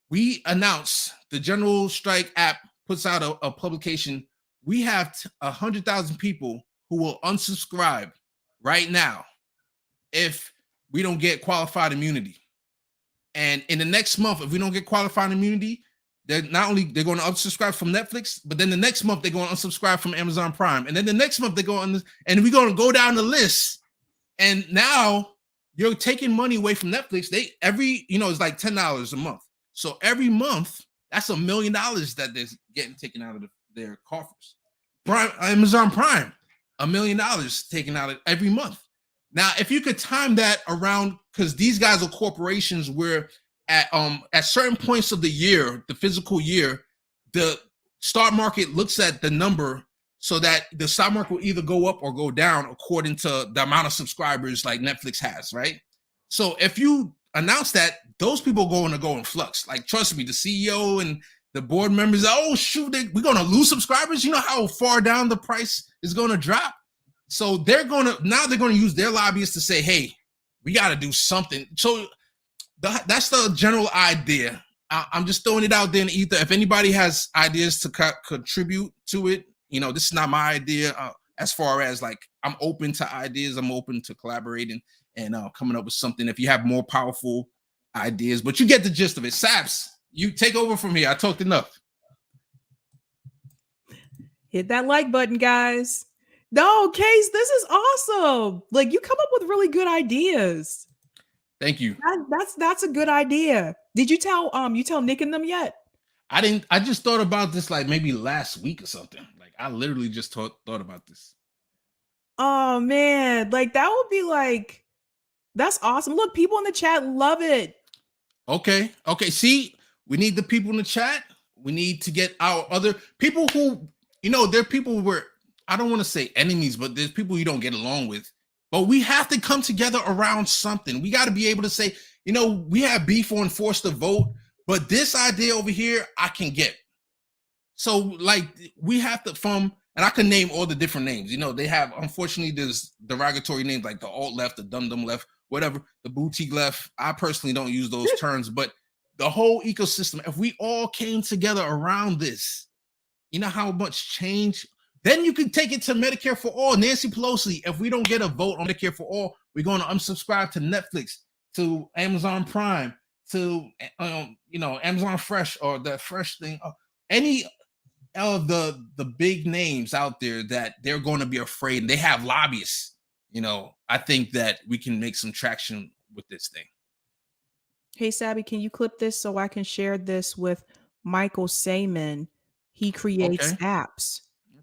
[SPEAKER 3] We announce the General Strike app puts out a publication. We have 100,000 people who will unsubscribe right now if we don't get qualified immunity. And in the next month, if we don't get qualified immunity, they're going to unsubscribe from Netflix, but then the next month they're going to unsubscribe from Amazon Prime, and then the next month they go on this, and we're going to go down the list. And now you're taking money away from Netflix. It's like $10 a month. So every month, that's $1 million that they're getting taken out of their coffers. Amazon Prime, $1 million taken out of every month. Now, if you could time that around, because these guys are corporations where at certain points of the year, the physical year, the stock market looks at the number so that the stock market will either go up or go down according to the amount of subscribers like Netflix has, right? So if you announce that, those people are going to go in flux. Like, trust me, the CEO and the board members, oh, shoot, we're going to lose subscribers. You know how far down the price is going to drop? So they're going to use their lobbyists to say, hey, we got to do something. So that's the general idea. I'm just throwing it out there in the ether. If anybody has ideas to contribute to it, this is not my idea. As far as like, I'm open to ideas. I'm open to collaborating and coming up with something. If you have more powerful ideas, but you get the gist of it. Sabs, you take over from here. I talked enough.
[SPEAKER 2] Hit that like button, guys. No, Case, this is awesome. Like, you come up with really good ideas.
[SPEAKER 3] Thank you.
[SPEAKER 2] That's a good idea. Did you tell Nick and them yet?
[SPEAKER 3] I didn't. I just thought about this like maybe last week or something. Like, I literally just thought about this.
[SPEAKER 2] Oh man, like that would be like, that's awesome. Look, people in the chat love it. Okay. See, we need the people in the chat. We need to get our other people who, there are people where I don't want to say enemies, but there's people you don't get along with. But we have to come together around something. We got to be able to say, we have beef on forced to vote, but this idea over here, I can get. So like we have to and I can name all the different names. They have, unfortunately, there's derogatory names like the alt left, the dum-dum left, whatever, the boutique left. I personally don't use those terms, but the whole ecosystem, if we all came together around this, how much change
[SPEAKER 3] Then you can take it to Medicare for All. Nancy Pelosi, if we don't get a vote on Medicare for All, we're going to unsubscribe to Netflix, to Amazon Prime, to Amazon Fresh or the Fresh thing. Any of the big names out there that they're going to be afraid, and they have lobbyists. I think that we can make some traction with this thing.
[SPEAKER 2] Hey, Sabby, can you clip this so I can share this with Michael Saman? He creates apps.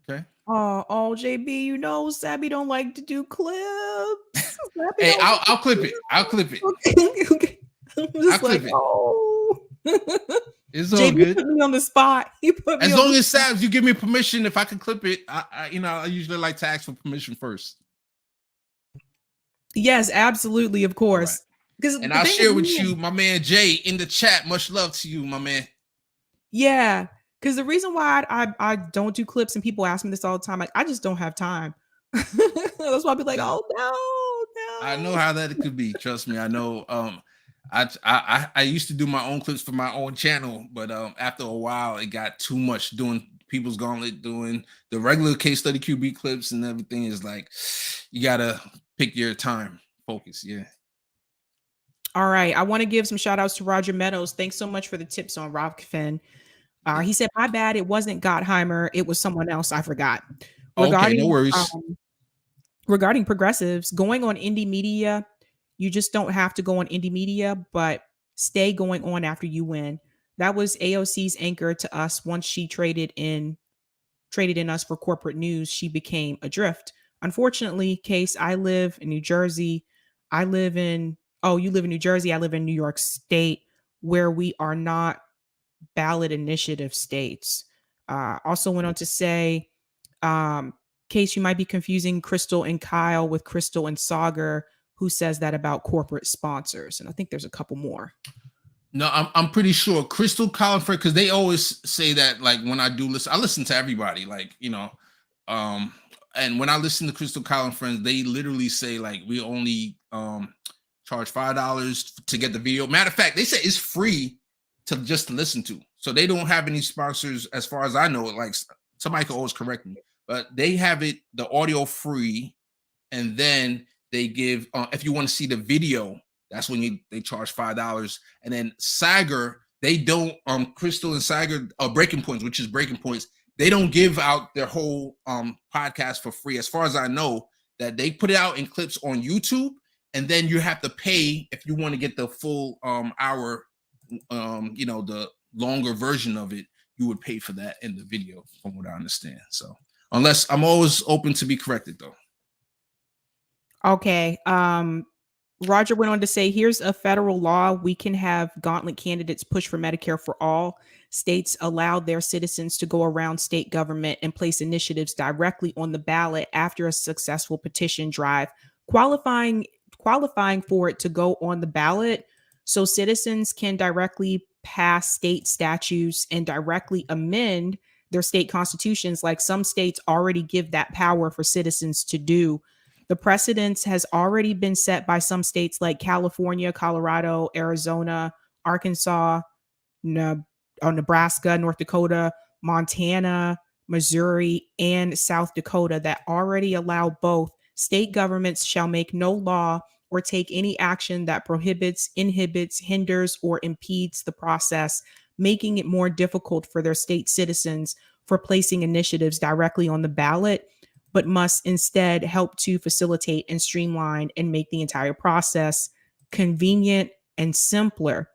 [SPEAKER 3] Okay.
[SPEAKER 2] Oh, JB, Sabby don't like to do clips.
[SPEAKER 3] Hey, I'll clip it. I'll clip it.
[SPEAKER 2] Okay. I'm just like, oh.
[SPEAKER 3] It's all
[SPEAKER 2] JB
[SPEAKER 3] good.
[SPEAKER 2] put me on the spot. He put me
[SPEAKER 3] as
[SPEAKER 2] on
[SPEAKER 3] long
[SPEAKER 2] the
[SPEAKER 3] as Sabs, you give me permission if I can clip it. I usually like to ask for permission first.
[SPEAKER 2] Yes, absolutely, of course.
[SPEAKER 3] And I'll share with you, my man Jay, in the chat. Much love to you, my man.
[SPEAKER 2] Yeah, because the reason why I don't do clips, and people ask me this all the time, like I just don't have time. That's why I'll be like, oh no.
[SPEAKER 3] I know how that could be. Trust me, I know. I used to do my own clips for my own channel, but after a while, it got too much doing People's Gauntlet, doing the regular case study QB clips, and everything is like you gotta pick your time, focus. Yeah.
[SPEAKER 2] All right. I want to give some shout outs to Roger Meadows. Thanks so much for the tips on Rockfin. He said, my bad. It wasn't Gottheimer. It was someone else. I forgot.
[SPEAKER 3] Okay, no worries.
[SPEAKER 2] Regarding progressives, going on indie media, you just don't have to go on indie media, but stay going on after you win. That was AOC's anchor to us. Once she traded in us for corporate news, she became adrift. Unfortunately, Case, I live in New Jersey. You live in New Jersey. I live in New York State, where we are not ballot initiative states. Also went on to say, Case, you might be confusing Crystal and Kyle with Crystal and Sagar, who says that about corporate sponsors. And I think there's a couple more.
[SPEAKER 3] No, I'm pretty sure Crystal, Colin, Fred, because they always say that, like, when I do listen, I listen to everybody, like, and when I listen to Crystal, Colin, friends, they literally say, like, we only charge $5 to get the video. Matter of fact, they say it's free to just listen to. So they don't have any sponsors, as far as I know. Like, somebody can always correct me, but they have the audio free, and then they give, if you want to see the video, that's when they charge $5. And then Sagar, they don't, Crystal and Sagar, Breaking Points, which is Breaking Points, they don't give out their whole podcast for free. As far as I know, that they put it out in clips on YouTube, and then you have to pay if you want to get the full hour, the longer version of it, you would pay for that in the video, from what I understand. So unless, I'm always open to be corrected though.
[SPEAKER 2] Okay. Roger went on to say, here's a federal law. We can have Gauntlet candidates push for Medicare for all. States allow their citizens to go around state government and place initiatives directly on the ballot after a successful petition drive, qualifying for it to go on the ballot, so citizens can directly pass state statutes and directly amend their state constitutions, like some states already give that power for citizens to do. The precedence has already been set by some states like California, Colorado, Arizona, Arkansas, Nebraska, North Dakota, Montana, Missouri, and South Dakota that already allow both. State governments shall make no law or take any action that prohibits, inhibits, hinders, or impedes the process, making it more difficult for their state citizens for placing initiatives directly on the ballot, but must instead help to facilitate and streamline and make the entire process convenient and simpler.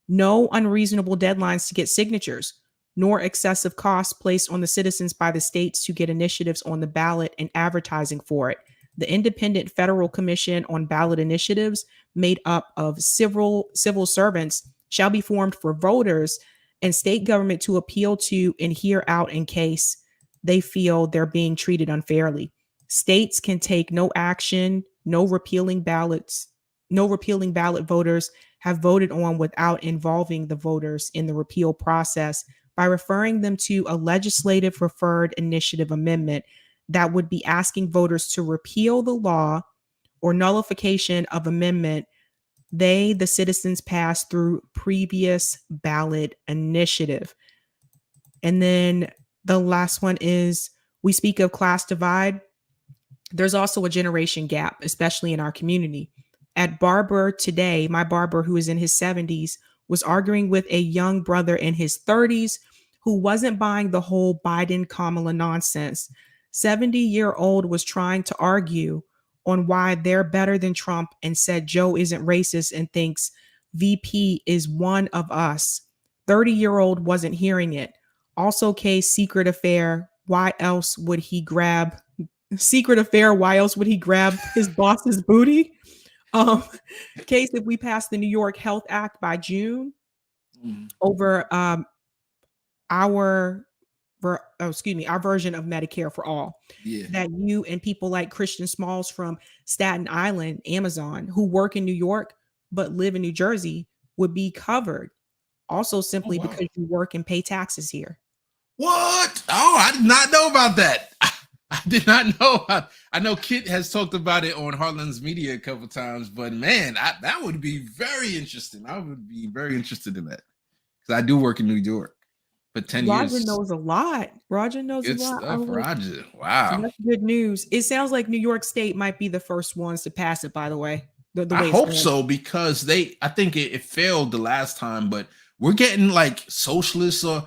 [SPEAKER 2] No unreasonable deadlines to get signatures, nor excessive costs placed on the citizens by the states to get initiatives on the ballot and advertising for it. The Independent Federal Commission on Ballot Initiatives, made up of civil servants, shall be formed for voters and state government to appeal to and hear out in case they feel they're being treated unfairly. States can take no action, no repealing ballot voters have voted on without involving the voters in the repeal process by referring them to a legislative referred initiative amendment that would be asking voters to repeal the law or nullification of amendment the citizens passed through previous ballot initiative. And then the last one is, we speak of class divide. There's also a generation gap, especially in our community. At barber today, my barber, who is in his 70s, was arguing with a young brother in his 30s who wasn't buying the whole Biden Kamala nonsense. 70-year-old was trying to argue on why they're better than Trump and said Joe isn't racist and thinks VP is one of us. 30-year-old wasn't hearing it. Also, case secret affair. Why else would he grab secret affair? Why else would he grab his boss's booty? Case, if we pass the New York Health Act by June over our version of Medicare for all, that you and people like Christian Smalls from Staten Island, Amazon, who work in New York but live in New Jersey, would be covered. Also, simply because you work and pay taxes here.
[SPEAKER 3] What? Oh, I did not know about that. I did not know. I know Kit has talked about it on Heartland's Media a couple times, but man, that would be very interesting. I would be very interested in that because I do work in New York for 10 years.
[SPEAKER 2] Roger knows a lot. Roger knows
[SPEAKER 3] Good
[SPEAKER 2] a lot.
[SPEAKER 3] stuff, Roger. Wow.
[SPEAKER 2] That's good news. It sounds like New York State might be the first ones to pass it, by the way.
[SPEAKER 3] I hope so, because I think it failed the last time, but we're getting like socialists or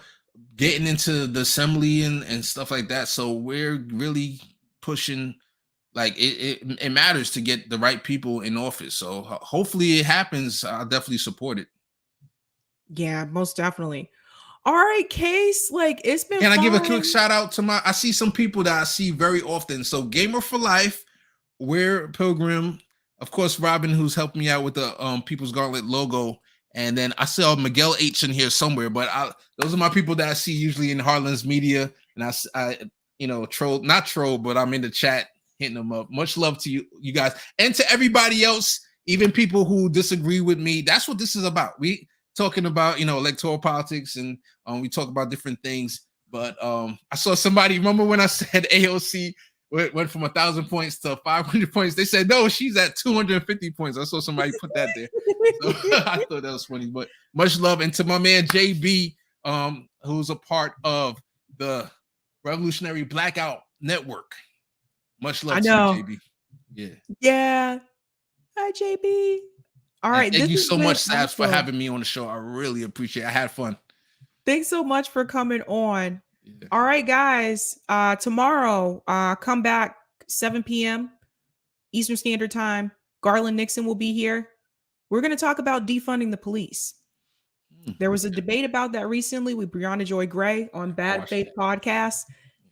[SPEAKER 3] getting into the assembly and stuff like that. So we're really pushing, like it matters to get the right people in office. So hopefully it happens. I'll definitely support it.
[SPEAKER 2] Yeah, most definitely. All right, Case, like it's been
[SPEAKER 3] Can
[SPEAKER 2] fun.
[SPEAKER 3] I give a quick shout out to I see some people that I see very often. So Gamer for Life, We're Pilgrim, of course, Robin, who's helped me out with the People's Gauntlet logo. And then I saw Miguel H in here somewhere, but those are my people that I see usually in Heartland's Media. And I not troll, but I'm in the chat hitting them up. Much love to you guys, and to everybody else, even people who disagree with me. That's what this is about. We talking about electoral politics, and we talk about different things. But I saw somebody, remember when I said AOC went from 1,000 points to 500 points? They said no, she's at 250 points. I saw somebody put that there. So I thought that was funny. But much love, and to my man JB, who's a part of the Revolutionary Blackout Network. Much love to you, JB.
[SPEAKER 2] Yeah. Hi, JB. All right.
[SPEAKER 3] Thank you so much, Sabs, for having me on the show. I really appreciate it. I had fun.
[SPEAKER 2] Thanks so much for coming on. Yeah. All right, guys. Tomorrow, come back 7 p.m. Eastern Standard Time. Garland Nixon will be here. We're going to talk about defunding the police. There was a debate about that recently with Brianna Joy Gray on Bad Faith Podcast.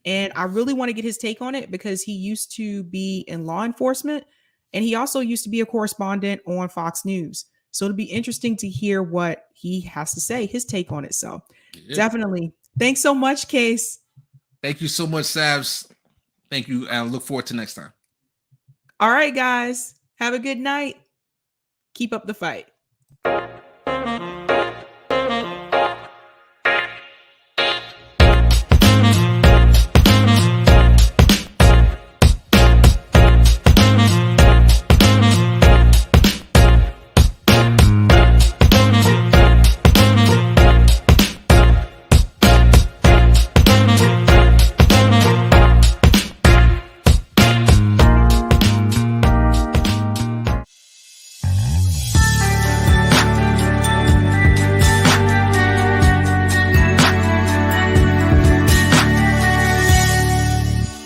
[SPEAKER 2] And I really want to get his take on it because he used to be in law enforcement and he also used to be a correspondent on Fox News. So it'll be interesting to hear what he has to say, his take on it. So definitely. Thanks so much, Case.
[SPEAKER 3] Thank you so much, Sabs. Thank you. And I look forward to next time.
[SPEAKER 2] All right, guys. Have a good night. Keep up the fight.